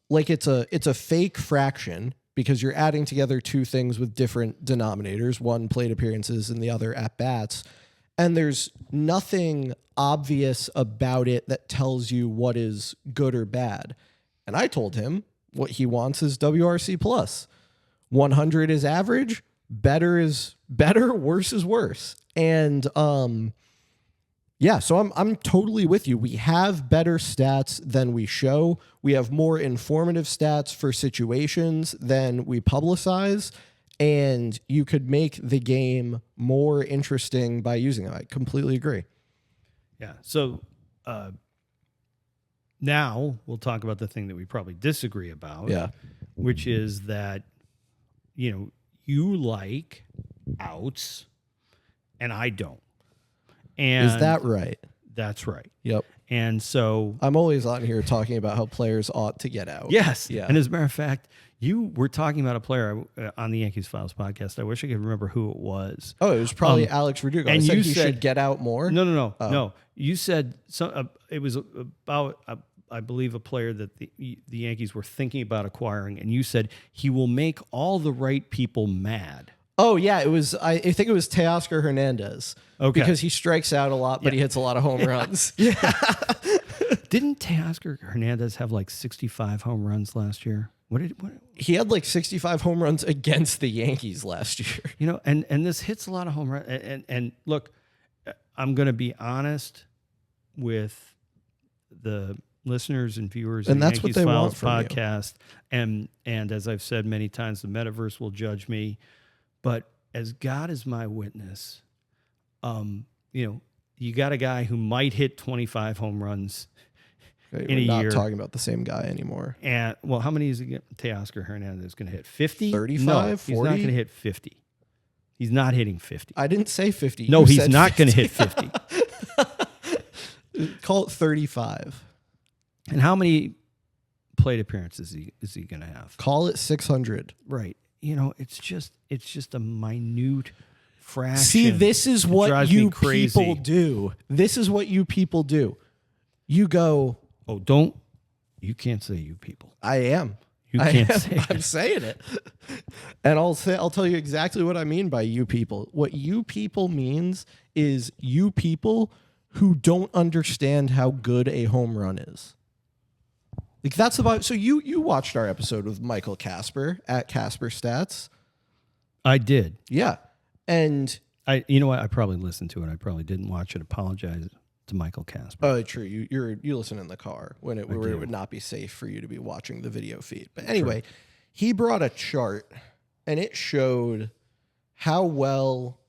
Like it's a fake fraction because you're adding together two things with different denominators, one plate appearances and the other at bats. And there's nothing obvious about it that tells you what is good or bad. And I told him what he wants is WRC plus. 100 is average, better is better, worse is worse. And yeah, so I'm totally with you. We have better stats than we show. We have more informative stats for situations than we publicize. And you could make the game more interesting by using it. I completely agree. Yeah. So now we'll talk about the thing that we probably disagree about. Yeah. Which is that, you like outs and I don't. And Is that right? That's right. Yep. And so I'm always on here talking about how players ought to get out. yes. Yeah. And as a matter of fact, you were talking about a player on the Yankees Files podcast. I wish I could remember who it was. Oh, it was probably Alex Verdugo. and I said you he said- should get out more. No. You said it was about, I believe, a player that the Yankees were thinking about acquiring, and you said he will make all the right people mad. Oh yeah, it was. I think it was Teoscar Hernandez. Okay. Because he strikes out a lot, but he hits a lot of home runs. Yeah. Didn't Teoscar Hernandez have like 65 home runs last year? What? He had like 65 home runs against the Yankees last year. And this hits a lot of home runs. And look, I'm going to be honest with the listeners and viewers And of that's what Yankees they Files want from you. podcast. And as I've said many times, the metaverse will judge me. But as God is my witness, you got a guy who might hit 25 home runs Okay, in we're a not year. talking about the same guy anymore. And well, how many is Teoscar Hernandez going to hit? 50? 35, No, he's 40? not going to hit 50. He's not hitting 50. I didn't say 50. No, You he's said not going to hit 50. Call it 35. And how many plate appearances is he going to have? Call it 600. Right. It's just a minute fraction. See, this is It what drives me you crazy. people do. This is what you people do. You go, Oh, you can't say you people. I am. You I can't am. say I'm it. saying it. And I'll tell you exactly what I mean by you people. What you people means is you people who don't understand how good a home run is. Like that's about, so you watched our episode with Michael Casper at Casper Stats. I did. Yeah. And You know what? I probably listened to it. I probably didn't watch it. Apologize to Michael Casper. oh, true. You listen in the car when it would not be safe for you to be watching the video feed. But anyway, he brought a chart and it showed how well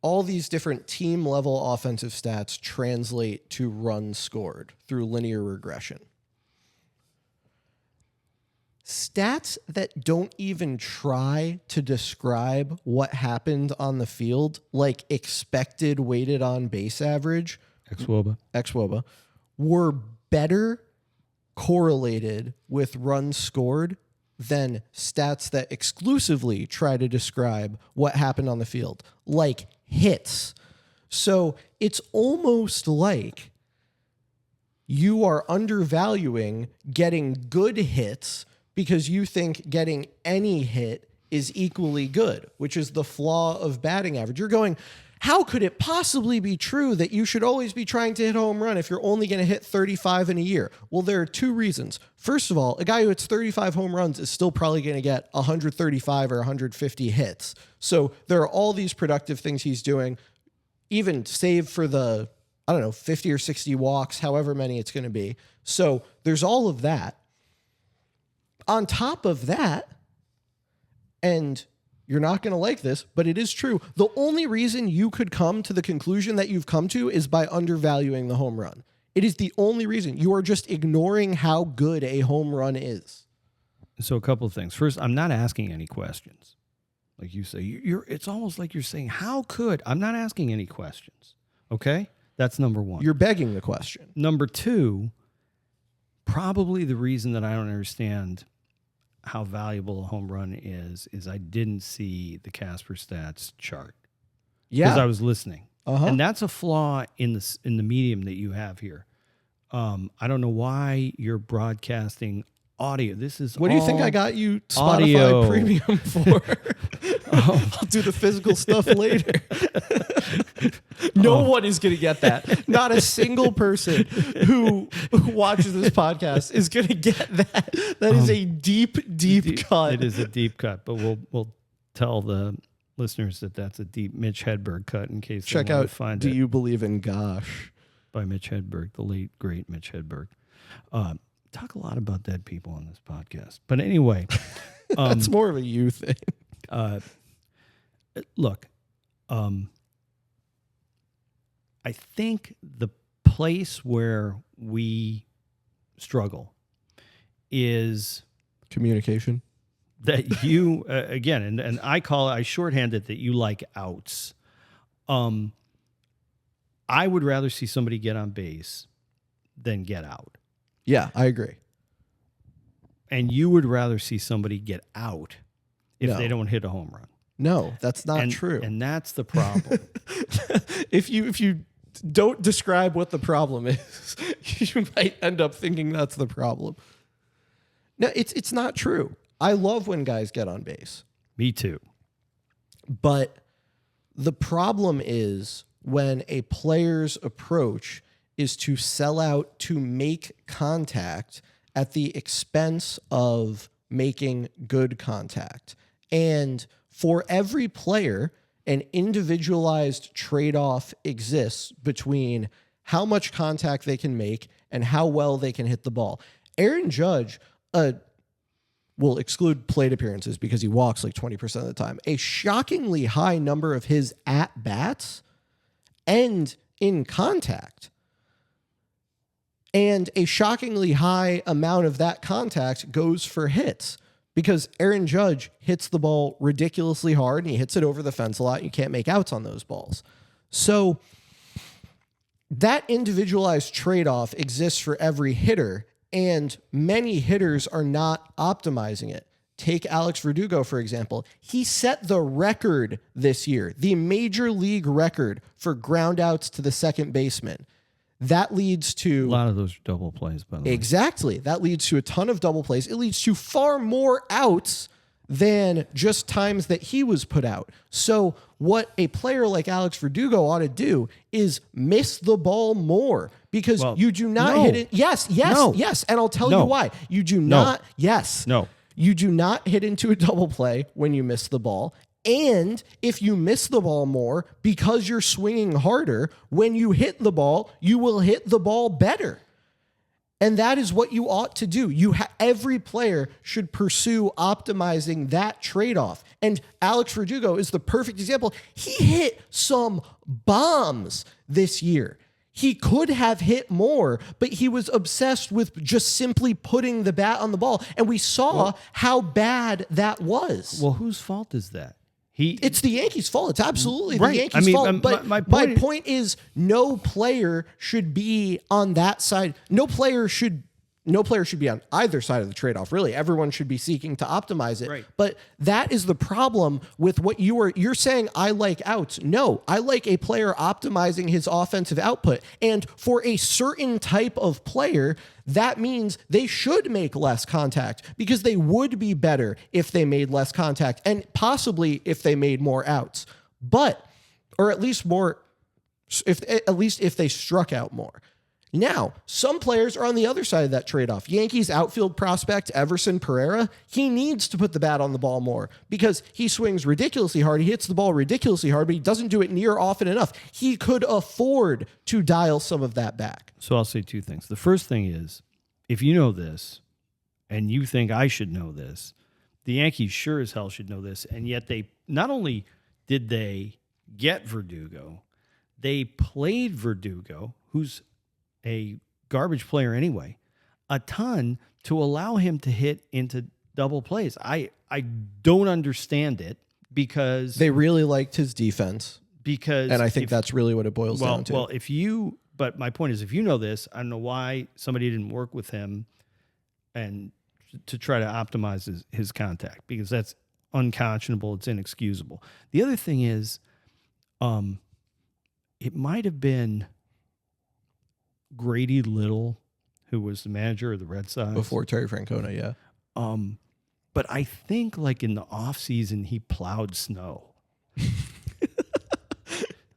all these different team level offensive stats translate to runs scored through linear regression. Stats that don't even try to describe what happened on the field, like expected weighted on base average, xWOBA, were better correlated with runs scored than stats that exclusively try to describe what happened on the field, like hits. So it's almost like you are undervaluing getting good hits because you think getting any hit is equally good, which is the flaw of batting average. You're going, how could it possibly be true that you should always be trying to hit a home run if you're only going to hit 35 in a year? Well, there are two reasons. First of all, a guy who hits 35 home runs is still probably going to get 135 or 150 hits. So there are all these productive things he's doing, even save for the, 50 or 60 walks, however many it's going to be. So there's all of that. On top of that, and you're not going to like this, but it is true. The only reason you could come to the conclusion that you've come to is by undervaluing the home run. It is the only reason. You are just ignoring how good a home run is. So a couple of things. First, I'm not asking any questions. Like you say, it's almost like you're saying, how could? I'm not asking any questions. Okay? That's number one. You're begging the question. Number two, probably the reason that I don't understand how valuable a home run is I didn't see the Casper stats chart. Yeah. Because I was listening. Uh-huh. And that's a flaw in the medium that you have here. I don't know why you're broadcasting audio. This is what do you think I got you Spotify audio. Premium for? I'll do the physical stuff later. No one is going to get that. Not a single person who watches this podcast is going to get that. That is a deep cut. It is a deep cut, but we'll tell the listeners that that's a deep Mitch Hedberg cut in case check they want out to find Do it. You Believe in Gosh by Mitch Hedberg, the late great Mitch Hedberg. Talk a lot about dead people on this podcast, but anyway, that's more of a you thing. Look, I think the place where we struggle is Communication. that you again, and I shorthand it that you like outs. I would rather see somebody get on base than get out. Yeah, I agree. And you would rather see somebody get out if No. they don't hit a home run. No, that's not true. And that's the problem. If you don't describe what the problem is, you might end up thinking that's the problem. No, it's not true. I love when guys get on base. Me too. But the problem is when a player's approach is to sell out to make contact at the expense of making good contact. And for every player, an individualized trade-off exists between how much contact they can make and how well they can hit the ball. Aaron Judge, will exclude plate appearances because he walks like 20% of the time. A shockingly high number of his at-bats end in contact. And a shockingly high amount of that contact goes for hits because Aaron Judge hits the ball ridiculously hard and he hits it over the fence a lot and you can't make outs on those balls. So that individualized trade-off exists for every hitter, and many hitters are not optimizing it. Take Alex Verdugo, for example. He set the record this year, the major league record for ground outs to the second baseman. That leads to A lot of those are double plays, by the way. exactly. That leads to a ton of double plays. It leads to far more outs than just times that he was put out. So what a player like Alex Verdugo ought to do is miss the ball more because you do not hit it. Yes. And I'll tell you why. You do not. Yes. No. You do not hit into a double play when you miss the ball. And if you miss the ball more because you're swinging harder, when you hit the ball, you will hit the ball better. And that is what you ought to do. Every player should pursue optimizing that trade-off. And Alex Verdugo is the perfect example. He hit some bombs this year. He could have hit more, but he was obsessed with just simply putting the bat on the ball. And we saw how bad that was. Well, whose fault is that? It's the Yankees' fault. It's absolutely Right. the Yankees' fault. But my my point- point is no player should be on that side. No player should be on either side of the trade-off. Really, everyone should be seeking to optimize it. Right. But that is the problem with what you're saying. I like outs. No, I like a player optimizing his offensive output. And for a certain type of player, that means they should make less contact because they would be better if they made less contact and possibly if they made more outs. Or at least if they struck out more. Now, some players are on the other side of that trade-off. Yankees outfield prospect Everson Pereira, he needs to put the bat on the ball more because he swings ridiculously hard. He hits the ball ridiculously hard, but he doesn't do it near often enough. He could afford to dial some of that back. So I'll say two things. The first thing is, if you know this, and you think I should know this. The Yankees sure as hell should know this. And yet they not only did they get Verdugo, they played Verdugo, who's a garbage player anyway, a ton to allow him to hit into double plays. I don't understand it because They really liked his defense. And I think that's really what it boils down to. Well, but my point is, if you know this, I don't know why somebody didn't work with him and to try to optimize his contact, because that's unconscionable. It's inexcusable. The other thing is, it might have been Grady Little, who was the manager of the Red Sox before Terry Francona, yeah. But I think like in the off season, he plowed snow.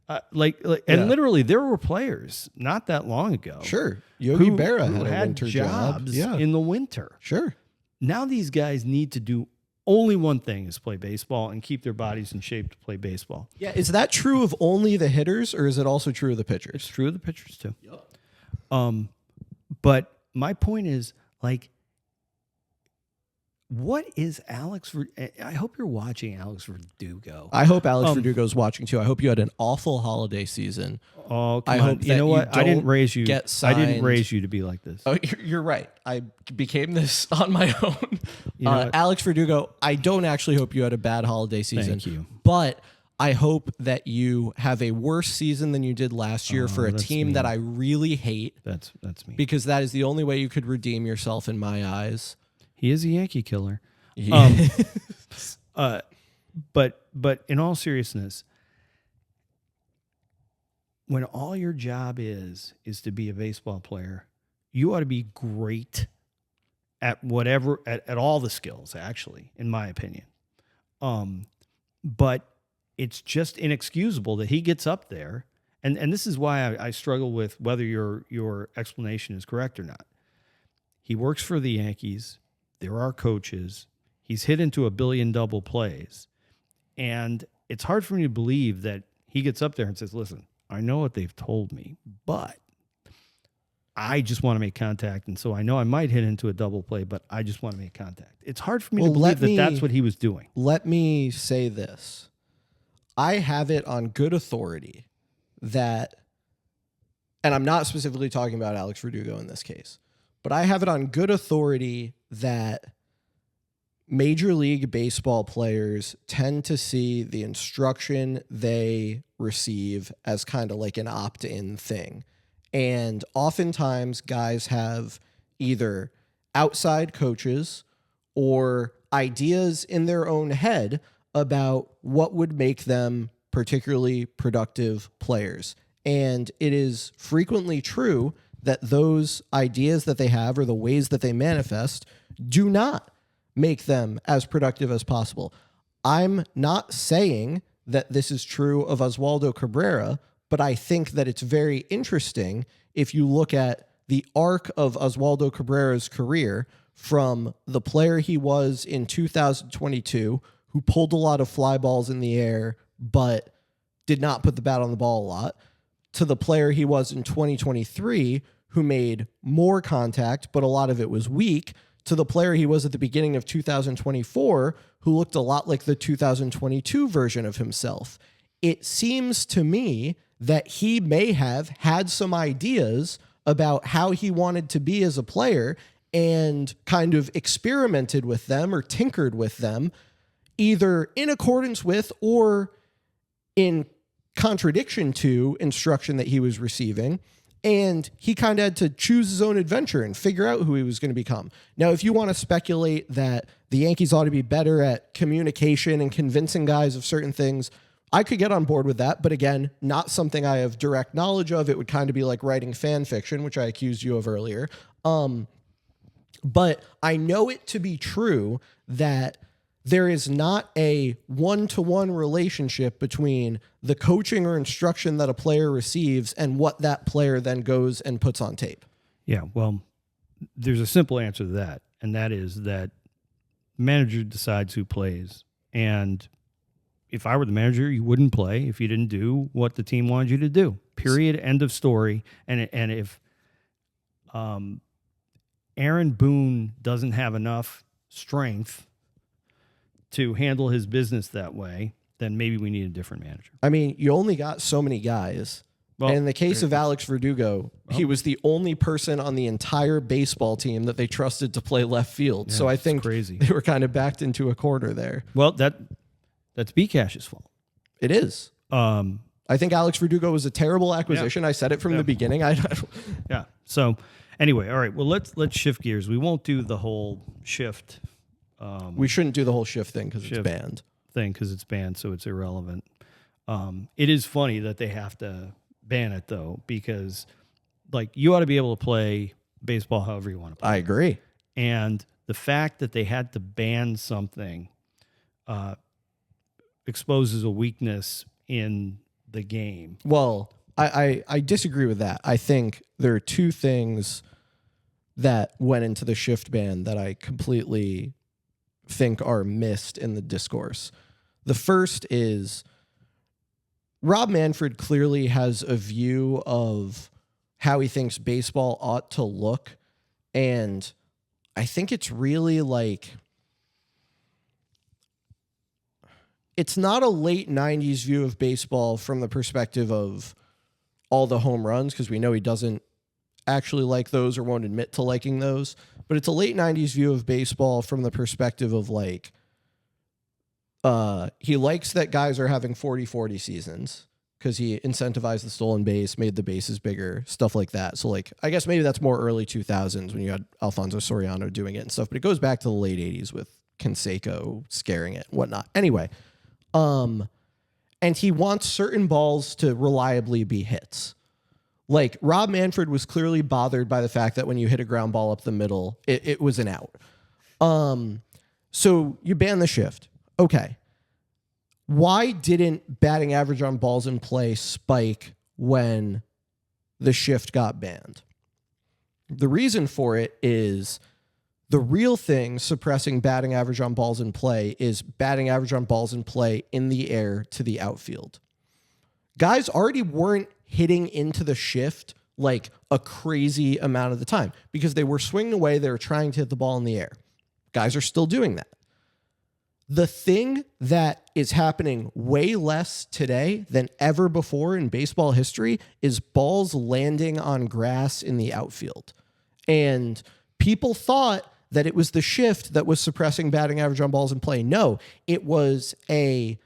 And literally there were players not that long ago. Sure. Yogi Berra who had a winter jobs job. in the winter. Sure. Now these guys need to do only one thing, is play baseball and keep their bodies in shape to play baseball. Yeah. Is that true of only the hitters, or is it also true of the pitchers? It's true of the pitchers too. Yep. But my point is, like, what is Alex? I hope you're watching Alex Verdugo. I hope Alex Verdugo's watching too. I hope you had an awful holiday season. Oh, come I on. hope You know what? I didn't raise you. Get I signed. didn't raise you to be like this. Oh, you're right. I became this on my own. You know what? Alex Verdugo, I don't actually hope you had a bad holiday season. Thank you. But I hope that you have a worse season than you did last year for a that's team mean. that I really hate, That's me. because that is the only way you could redeem yourself in my eyes. He is a Yankee killer. Yeah. But in all seriousness, when all your job is to be a baseball player, you ought to be great at whatever, at all the skills, actually, in my opinion. But it's just inexcusable that he gets up there, and this is why I struggle with whether your explanation is correct or not. He works for the Yankees. There are coaches. He's hit into 1 billion double plays. And it's hard for me to believe that he gets up there and says, listen, I know what they've told me, but I just want to make contact. And so I know I might hit into a double play, but I just want to make contact. It's hard for me to believe that that's what he was doing. Let me say this. I have it on good authority that, and I'm not specifically talking about Alex Verdugo in this case, but I have it on good authority that Major League Baseball players tend to see the instruction they receive as kind of like an opt-in thing. And oftentimes guys have either outside coaches or ideas in their own head about what would make them particularly productive players. And it is frequently true that those ideas that they have or the ways that they manifest do not make them as productive as possible. I'm not saying that this is true of Oswaldo Cabrera, but I think that it's very interesting if you look at the arc of Oswaldo Cabrera's career from the player he was in 2022, who pulled a lot of fly balls in the air, but did not put the bat on the ball a lot, to the player he was in 2023, who made more contact, but a lot of it was weak, to the player he was at the beginning of 2024, who looked a lot like the 2022 version of himself. It seems to me that he may have had some ideas about how he wanted to be as a player and kind of experimented with them or tinkered with them, either in accordance with or in contradiction to instruction that he was receiving. And he kind of had to choose his own adventure and figure out who he was going to become. Now, if you want to speculate that the Yankees ought to be better at communication and convincing guys of certain things, I could get on board with that. But again, not something I have direct knowledge of. It would kind of be like writing fan fiction, which I accused you of earlier. But I know it to be true that there is not a one-to-one relationship between the coaching or instruction that a player receives and what that player then goes and puts on tape. Yeah, well, there's a simple answer to that, and that is that the manager decides who plays. And if I were the manager, you wouldn't play if you didn't do what the team wanted you to do. Period. End of story. And if Aaron Boone doesn't have enough strength to handle his business that way, then maybe we need a different manager. I mean, you only got so many guys. Well, and in the case of Alex Verdugo, he was the only person on the entire baseball team that they trusted to play left field. Yeah, so I it's think crazy. they were kind of backed into a corner there. Well, that's B-Cash's fault. It is. I think Alex Verdugo was a terrible acquisition. I said it from the beginning. Yeah. So anyway, all right. Well, let's shift gears. We won't do the whole shift. We shouldn't do the whole shift thing because it's banned. Because it's banned, so it's irrelevant. It is funny that they have to ban it though, because like you ought to be able to play baseball however you want to play. I agree. And the fact that they had to ban something exposes a weakness in the game. Well, I disagree with that. I think there are two things that went into the shift ban that I completely think are missed in the discourse. The first is Rob Manfred clearly has a view of how he thinks baseball ought to look. And I think it's really like, it's not a late 90s view of baseball from the perspective of all the home runs, because we know he doesn't actually like those or won't admit to liking those. But it's a late 90s view of baseball from the perspective of like, he likes that guys are having 40-40 seasons because he incentivized the stolen base, made the bases bigger, stuff like that. So like, I guess maybe that's more early 2000s when you had Alfonso Soriano doing it and stuff, but it goes back to the late 80s with Canseco scaring it and whatnot. Anyway, and he wants certain balls to reliably be hits. Like Rob Manfred was clearly bothered by the fact that when you hit a ground ball up the middle, it was an out. So you ban the shift. Okay. Why didn't batting average on balls in play spike when the shift got banned? The reason for it is the real thing suppressing batting average on balls in play is batting average on balls in play in the air to the outfield. Guys already weren't hitting into the shift like a crazy amount of the time because they were swinging away. They were trying to hit the ball in the air. Guys are still doing that. The thing that is happening way less today than ever before in baseball history is balls landing on grass in the outfield. And people thought that it was the shift that was suppressing batting average on balls in play. No, it was a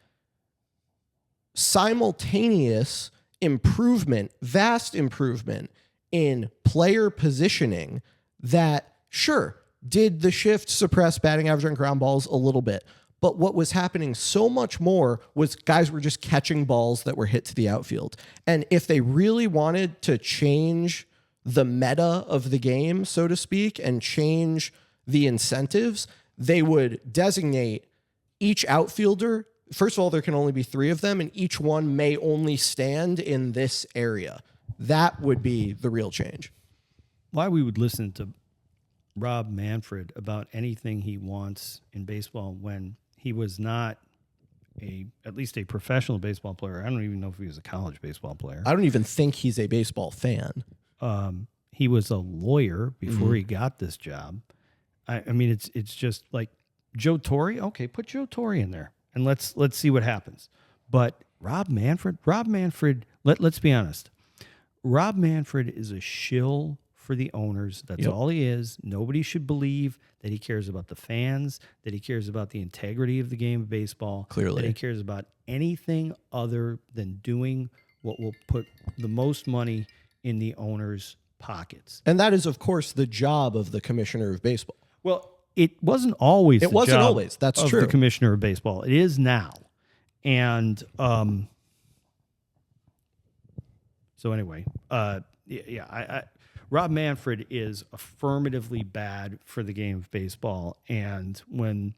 simultaneous improvement, vast improvement in player positioning that, sure, did the shift suppress batting average on ground balls a little bit. But what was happening so much more was guys were just catching balls that were hit to the outfield. And if they really wanted to change the meta of the game, so to speak, and change the incentives, they would designate each outfielder. First of all, there can only be 3 of them, and each one may only stand in this area. That would be the real change. Why we would listen to Rob Manfred about anything he wants in baseball when he was not at least a professional baseball player. I don't even know if he was a college baseball player. I don't even think he's a baseball fan. He was a lawyer before he got this job. I mean, it's just like Joe Torre. Okay, put Joe Torre in there and let's see what happens. But Rob Manfred, let's be honest. Rob Manfred is a shill for the owners. That's all he is. Nobody should believe that he cares about the fans, that he cares about the integrity of the game of baseball. Clearly. That he cares about anything other than doing what will put the most money in the owners' pockets. And that is, of course, the job of the commissioner of baseball. Well, it wasn't always It wasn't always. That's true. The commissioner of baseball. It is now. And so anyway, Rob Manfred is affirmatively bad for the game of baseball. And when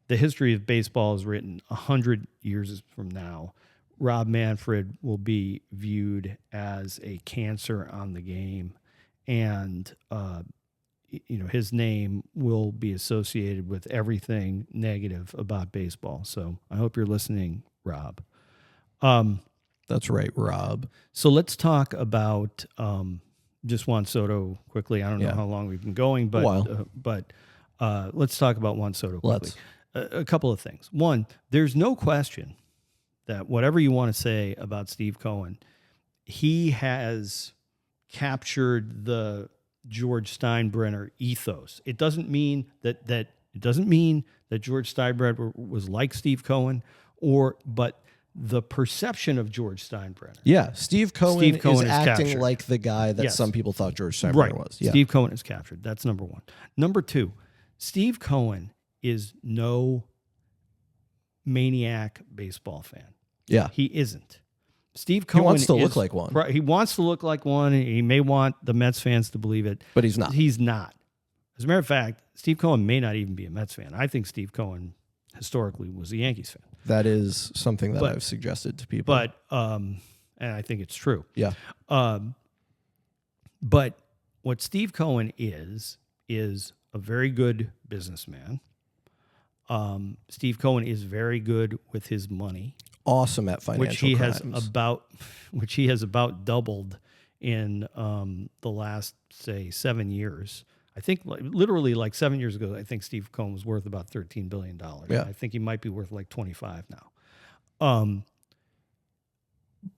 the history of baseball is written 100 years from now, Rob Manfred will be viewed as a cancer on the game. And, his name will be associated with everything negative about baseball. So I hope you're listening, Rob. That's right, Rob. So let's talk about just Juan Soto quickly. I don't know Yeah. how long we've been going, but let's talk about Juan Soto quickly. A couple of things. One, there's no question that whatever you want to say about Steve Cohen, he has captured the George Steinbrenner ethos. It doesn't mean that George Steinbrenner was like Steve Cohen, but the perception of George Steinbrenner. Yeah, Steve Cohen is acting captured. like the guy that some people thought George Steinbrenner Right. was. Yeah. Steve Cohen is captured. That's number one. Number two, Steve Cohen is no maniac baseball fan. Yeah. He isn't. Steve Cohen wants to look like one. Right, he wants to look like one. He may want the Mets fans to believe it. But he's not. He's not. As a matter of fact, Steve Cohen may not even be a Mets fan. I think Steve Cohen historically was a Yankees fan. That is something that I've suggested to people. But and I think it's true. Yeah. But what Steve Cohen is a very good businessman. Steve Cohen is very good with his money. Awesome at financial crimes. Which he has about doubled in the last, say, 7 years. I think literally like 7 years ago, I think Steve Cohen was worth about $13 billion. Yeah. I think he might be worth like 25 now.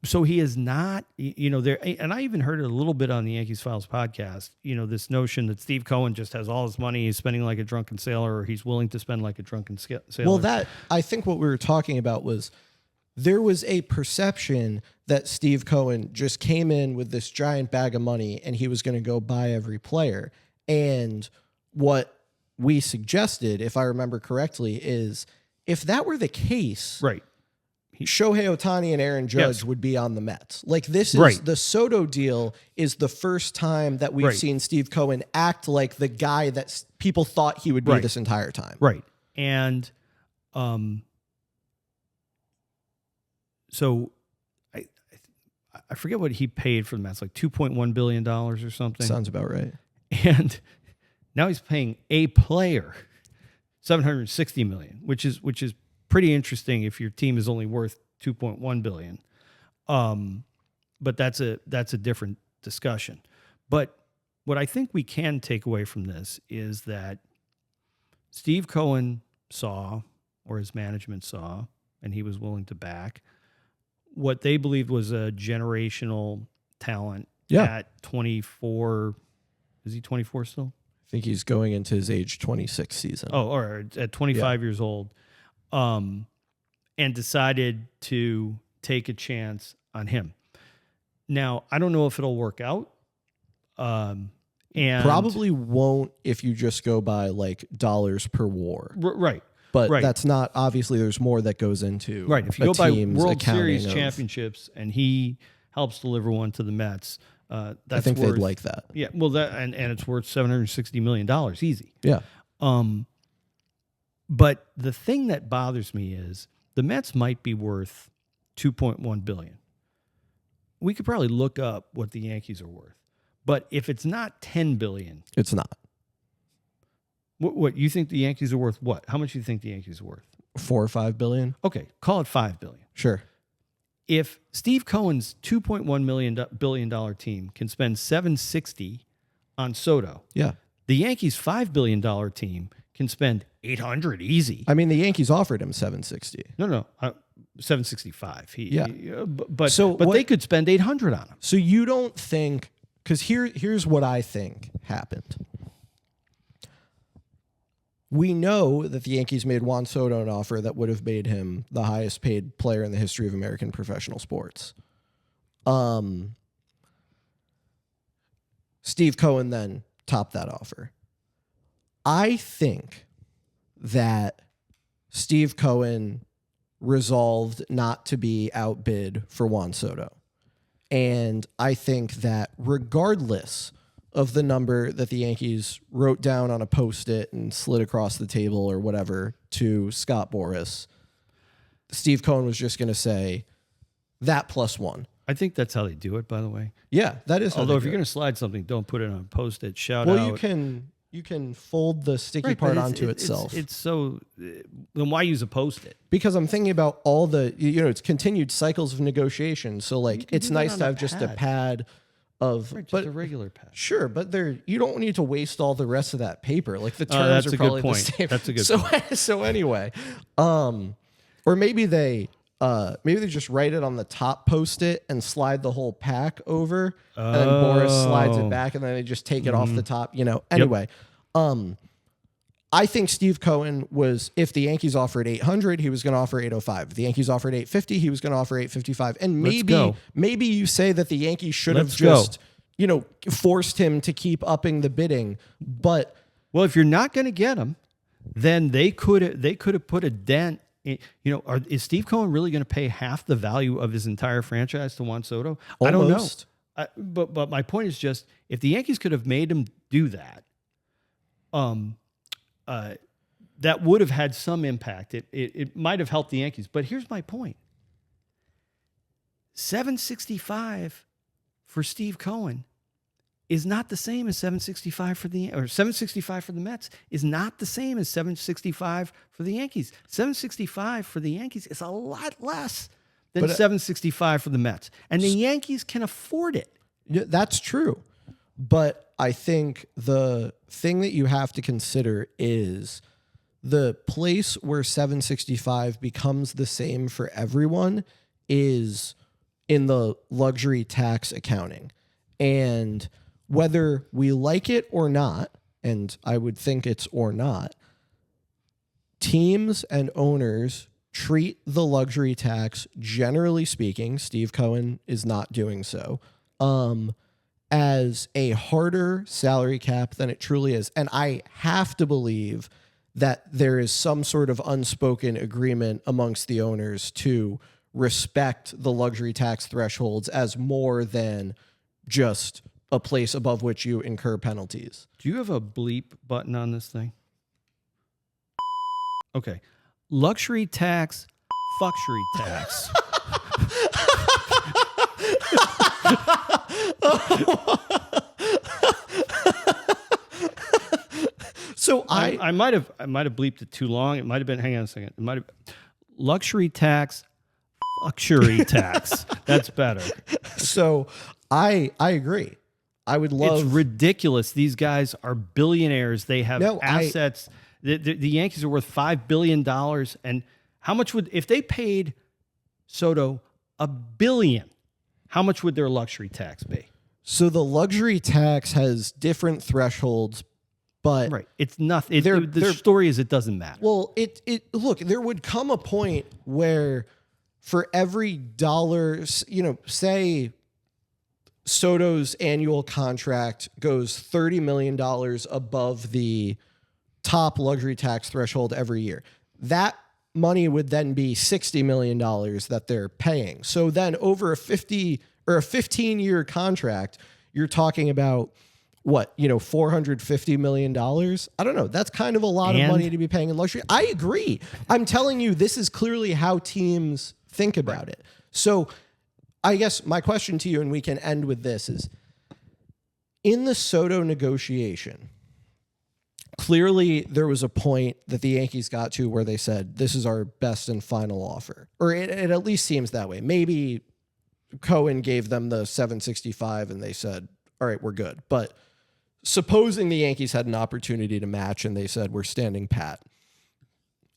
So he is not, there, and I even heard it a little bit on the Yankees Files podcast, this notion that Steve Cohen just has all his money, he's spending like a drunken sailor, or he's willing to spend like a drunken sailor. Well, I think what we were talking about was there was a perception that Steve Cohen just came in with this giant bag of money and he was going to go buy every player. And what we suggested, if I remember correctly, is if that were the case, right, Shohei Ohtani and Aaron Judge would be on the Mets. Like this is the Soto deal is the first time that we've seen Steve Cohen act like the guy that people thought he would be this entire time. Right. And so I forget what he paid for the Mets, like $2.1 billion or something. Sounds about right. And now he's paying a player $760 million, which is pretty interesting if your team is only worth $2.1 billion. But that's a different discussion. But what I think we can take away from this is that Steve Cohen saw, or his management saw, and he was willing to back, what they believed was a generational talent at 24. Is he 24 still? I think he's going into his age 26 season. Oh, or at 25 years old. And decided to take a chance on him. Now, I don't know if it'll work out. And probably won't if you just go by like dollars per WAR. Right. But that's not, obviously there's more that goes into if you go by World Series championships and he helps deliver one to the Mets, that's I think they'd like that. Yeah, well, and it's worth $760 million easy. Yeah. But the thing that bothers me is the Mets might be worth $2.1 billion. We could probably look up what the Yankees are worth. But if it's not $10 billion, it's not. What you think the Yankees are worth? What? How much do you think the Yankees are worth? 4 or 5 billion. Okay, call it $5 billion. Sure. If Steve Cohen's $2.1 billion team can spend $760 on Soto, the Yankees' $5 billion team can spend $800 easy. I mean, the Yankees offered him $760. No, $765. But they could spend $800 on him. So you don't think? Because here's what I think happened. We know that the Yankees made Juan Soto an offer that would have made him the highest paid player in the history of American professional sports. Steve Cohen then topped that offer. I think that Steve Cohen resolved not to be outbid for Juan Soto. And I think that regardless of the number that the Yankees wrote down on a Post-it and slid across the table or whatever to Scott Boras, Steve Cohen was just going to say that +1. I think that's how they do it, by the way. Yeah, that is. Although if you're going to slide something, don't put it on a Post-it. Shout out. Well, you can fold the sticky part onto itself. It's so. Then why use a Post-it? Because I'm thinking about all the it's continued cycles of negotiation. So like it's nice to have just a pad of Right, just but a regular patch. sure, but you don't need to waste all the rest of that paper. Like the That's terms are a good probably the point. same. That's a good point. So anyway, or maybe they just write it on the top post-it and slide the whole pack over, and then Boris slides it back, and then they just take it off the top. Anyway, I think Steve Cohen was, if the Yankees offered 800, he was going to offer 805. If the Yankees offered 850, he was going to offer 855. And maybe you say that the Yankees should have just, forced him to keep upping the bidding. But well, if you're not going to get him, then they could have put a dent. Is Steve Cohen really going to pay half the value of his entire franchise to Juan Soto? Almost. I don't know. But my point is just, if the Yankees could have made him do that, that would have had some impact. It might have helped the Yankees. But here's my point. $765 for Steve Cohen is not the same as $765 for $765 for the Mets is not the same as $765 for the Yankees. $765 for the Yankees is a lot less than $765 for the Mets. And the Yankees can afford it. Yeah, that's true. But I think the thing that you have to consider is the place where 765 becomes the same for everyone is in the luxury tax accounting. And whether we like it or not, and I would think it's or not, teams and owners treat the luxury tax, generally speaking, Steve Cohen is not doing so, as a harder salary cap than it truly is. And I have to believe that there is some sort of unspoken agreement amongst the owners to respect the luxury tax thresholds as more than just a place above which you incur penalties. Do you have a bleep button on this thing? Okay. Luxury tax, fuxury tax. So I might have bleeped it too long. It might have been, hang on a second. It might have luxury tax, luxury tax. That's better. So I agree. I would love. It's ridiculous. These guys are billionaires. They have assets. The Yankees are worth $5 billion. And how much would, if they paid Soto $1 billion, how much would their luxury tax be? So the luxury tax has different thresholds, but right, it's nothing. The story is it doesn't matter. Well, look, there would come a point where for every dollar, say Soto's annual contract goes $30 million above the top luxury tax threshold every year. That money would then be $60 million that they're paying. So then over a 15-year contract, you're talking about what, $450 million? I don't know. That's kind of a lot of money to be paying in luxury. I agree. I'm telling you, this is clearly how teams think about it. So I guess my question to you, and we can end with this, is in the Soto negotiation, clearly there was a point that the Yankees got to where they said, this is our best and final offer. Or it at least seems that way. Maybe Cohen gave them the 765 and they said, all right, we're good. But supposing the Yankees had an opportunity to match and they said, we're standing pat,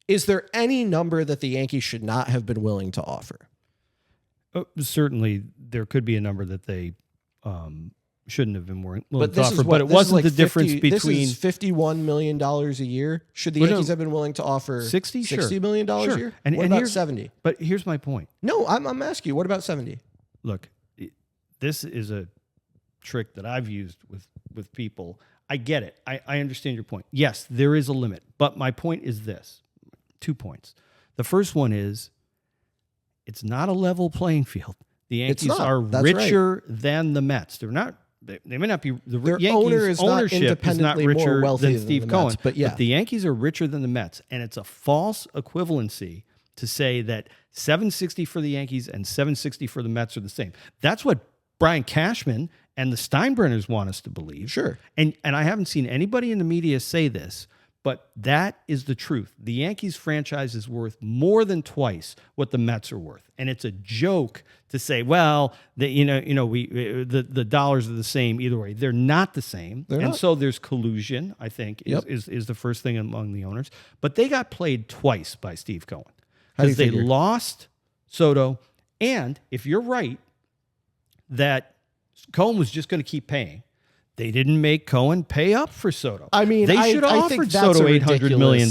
is there any number that the Yankees should not have been willing to offer? Certainly, there could be a number that they shouldn't have been willing to offer, but it wasn't the difference between... This is $51 million a year. Should the Yankees have been willing to offer $60 million a year? And what about 70? But here's my point. No, I'm asking you, what about 70? Look, this is a trick that I've used with people. I get it. I understand your point. Yes, there is a limit. But my point is this. 2 points. The first one is, it's not a level playing field. The Yankees are richer than the Mets. They're not. They may not be. The Yankees ownership is not richer than Steve Cohen, but the Yankees are richer than the Mets, and it's a false equivalency to say that $760 for the Yankees and $760 for the Mets are the same. That's what Brian Cashman and the Steinbrenners want us to believe. Sure. And I haven't seen anybody in the media say this, But that is the truth. The Yankees franchise is worth more than twice what the Mets are worth, and it's a joke to say, well, the dollars are the same either way. They're not the same, so there's collusion. I think is the first thing among the owners. But they got played twice by Steve Cohen because they lost Soto, and if you're right that Cohen was just going to keep paying. They didn't make Cohen pay up for Soto. I mean, they should have offered Soto $800 million.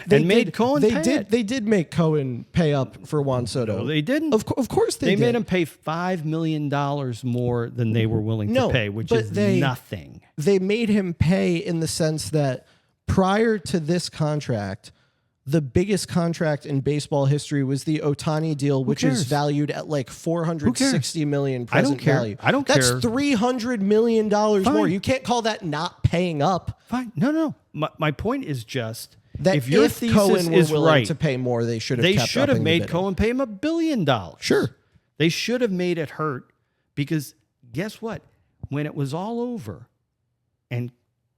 They made Cohen pay it. They did make Cohen pay up for Juan Soto. No, they didn't. Of course they did. They made him pay $5 million more than they were willing to pay, which is nothing. They made him pay in the sense that prior to this contract, the biggest contract in baseball history was the Ohtani deal, which is valued at like $460 million present value. I don't care. That's $300 million more. You can't call that not paying up. Fine. No. My point is just that if your thesis Cohen was willing right, to pay more, they should have. They should have made Cohen pay him $1 billion. Sure. They should have made it hurt because guess what? When it was all over, and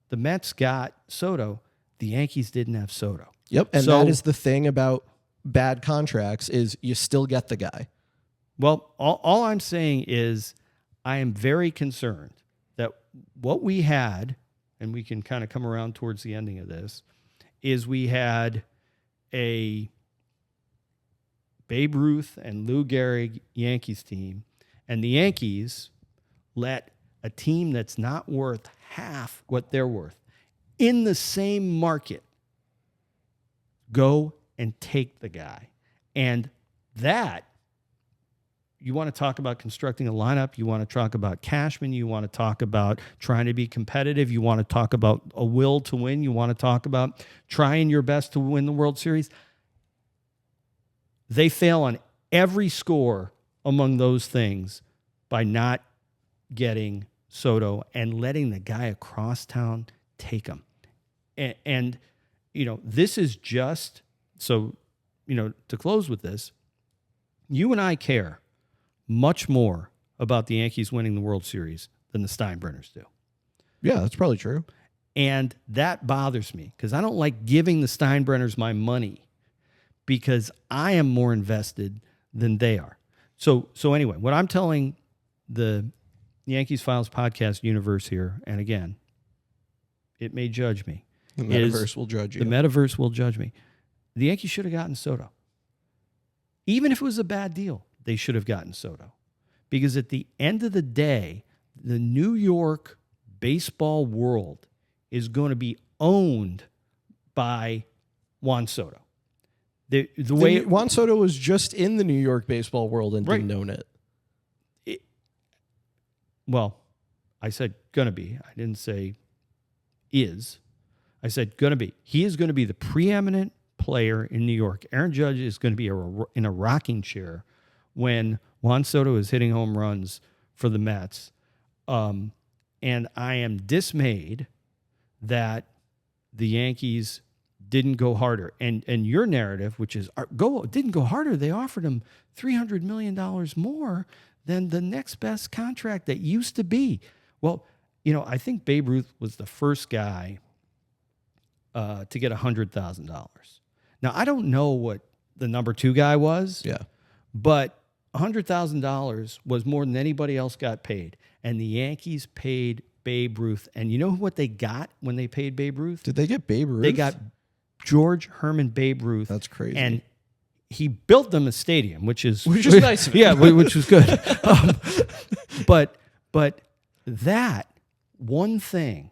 the Mets got Soto, the Yankees didn't have Soto. Yep, and that is the thing about bad contracts is you still get the guy. Well, all I'm saying is I am very concerned that what we had, and we can kind of come around towards the ending of this, is we had a Babe Ruth and Lou Gehrig Yankees team, and the Yankees let a team that's not worth half what they're worth in the same market go and take the guy. And that, you want to talk about constructing a lineup, you want to talk about Cashman, you want to talk about trying to be competitive, you want to talk about a will to win, you want to talk about trying your best to win the World Series. They fail on every score among those things by not getting Soto and letting the guy across town take him. And this is just, so, to close with this, you and I care much more about the Yankees winning the World Series than the Steinbrenners do. Yeah, that's probably true. And that bothers me because I don't like giving the Steinbrenners my money because I am more invested than they are. So anyway, what I'm telling the Yankees Files podcast universe here, and again, it may judge me, the metaverse will judge you. The metaverse will judge me. The Yankees should have gotten Soto. Even if it was a bad deal, they should have gotten Soto. Because at the end of the day, the New York baseball world is going to be owned by Juan Soto. The way Juan Soto was just in the New York baseball world and didn't own it. Well, I said gonna be. I didn't say is. I said going to be. He is going to be the preeminent player in New York. Aaron Judge is going to be in a rocking chair when Juan Soto is hitting home runs for the Mets. And I am dismayed that the Yankees didn't go harder. And your narrative, which is didn't go harder, they offered him $300 million more than the next best contract that used to be. Well, I think Babe Ruth was the first guy to get $100,000. Now, I don't know what the number 2 guy was, but $100,000 was more than anybody else got paid. And the Yankees paid Babe Ruth. And you know what they got when they paid Babe Ruth? Did they get Babe Ruth? They got George Herman Babe Ruth. That's crazy. And he built them a stadium, which is nice. Yeah, which was good. But that one thing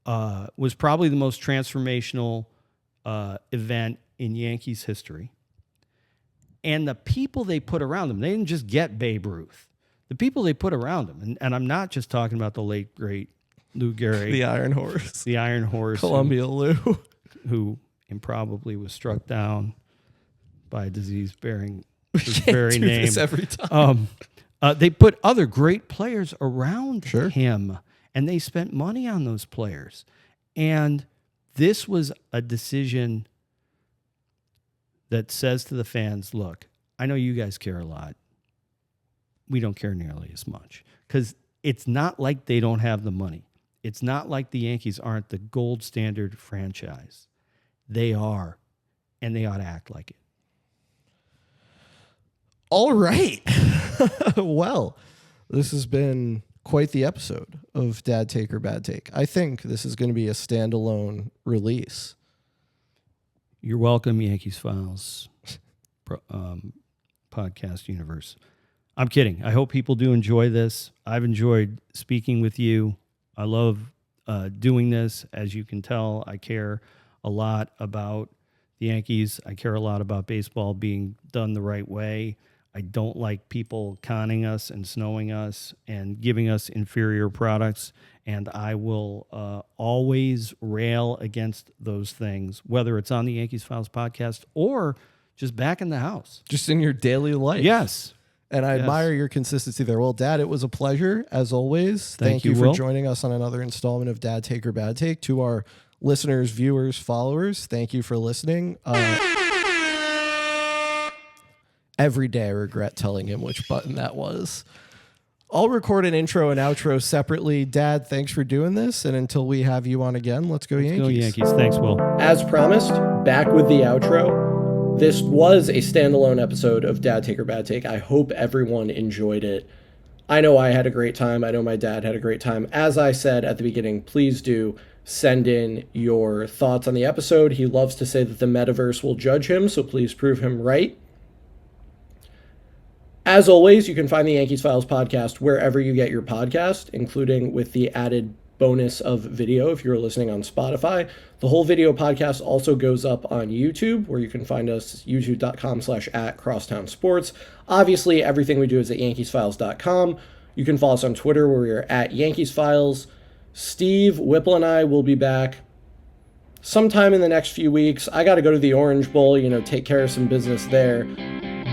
was probably the most transformational event in Yankees history. And the people they put around them, they didn't just get Babe Ruth. The people they put around them, and I'm not just talking about the late, great Lou Gehrig. The Iron Horse. The Iron Horse. Columbia Lou. Who improbably was struck down by a disease bearing his very name. This every time. They put other great players around Sure. him, and they spent money on those players. And this was a decision that says to the fans, look, I know you guys care a lot. We don't care nearly as much. Because it's not like they don't have the money. It's not like the Yankees aren't the gold standard franchise. They are, and they ought to act like it. All right. Well, this has been quite the episode of Dad Take or Bad Take. I think this is going to be a standalone release. You're welcome, Yankees Files podcast universe. I'm kidding. I hope people do enjoy this. I've enjoyed speaking with you. I love doing this. As you can tell, I care a lot about the Yankees. I care a lot about baseball being done the right way. I don't like people conning us and snowing us and giving us inferior products. And I will always rail against those things, whether it's on the Yankees Files podcast or just back in the house. Just in your daily life. Yes. And I admire your consistency there. Well, Dad, it was a pleasure, as always. Thank you, for Will. joining us on another installment of Dad Take or Bad Take. To our listeners, viewers, followers, thank you for listening. Every day I regret telling him which button that was. I'll record an intro and outro separately. Dad, thanks for doing this. And until we have you on again, let's go Yankees. Go Yankees. Thanks, Will. As promised, back with the outro. This was a standalone episode of Dad Take or Bad Take. I hope everyone enjoyed it. I know I had a great time. I know my dad had a great time. As I said at the beginning, please do send in your thoughts on the episode. He loves to say that the metaverse will judge him, so please prove him right. As always, you can find the Yankees Files podcast wherever you get your podcast, including with the added bonus of video if you're listening on Spotify. The whole video podcast also goes up on YouTube, where you can find us youtube.com/@crosstownsports. Obviously, everything we do is at yankeesfiles.com. You can follow us on Twitter, where we are at YankeesFiles. Steve, Whipple, and I will be back sometime in the next few weeks. I got to go to the Orange Bowl, take care of some business there.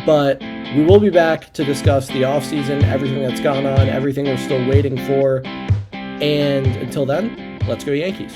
But we will be back to discuss the offseason, everything that's gone on, everything we're still waiting for. And until then, let's go Yankees.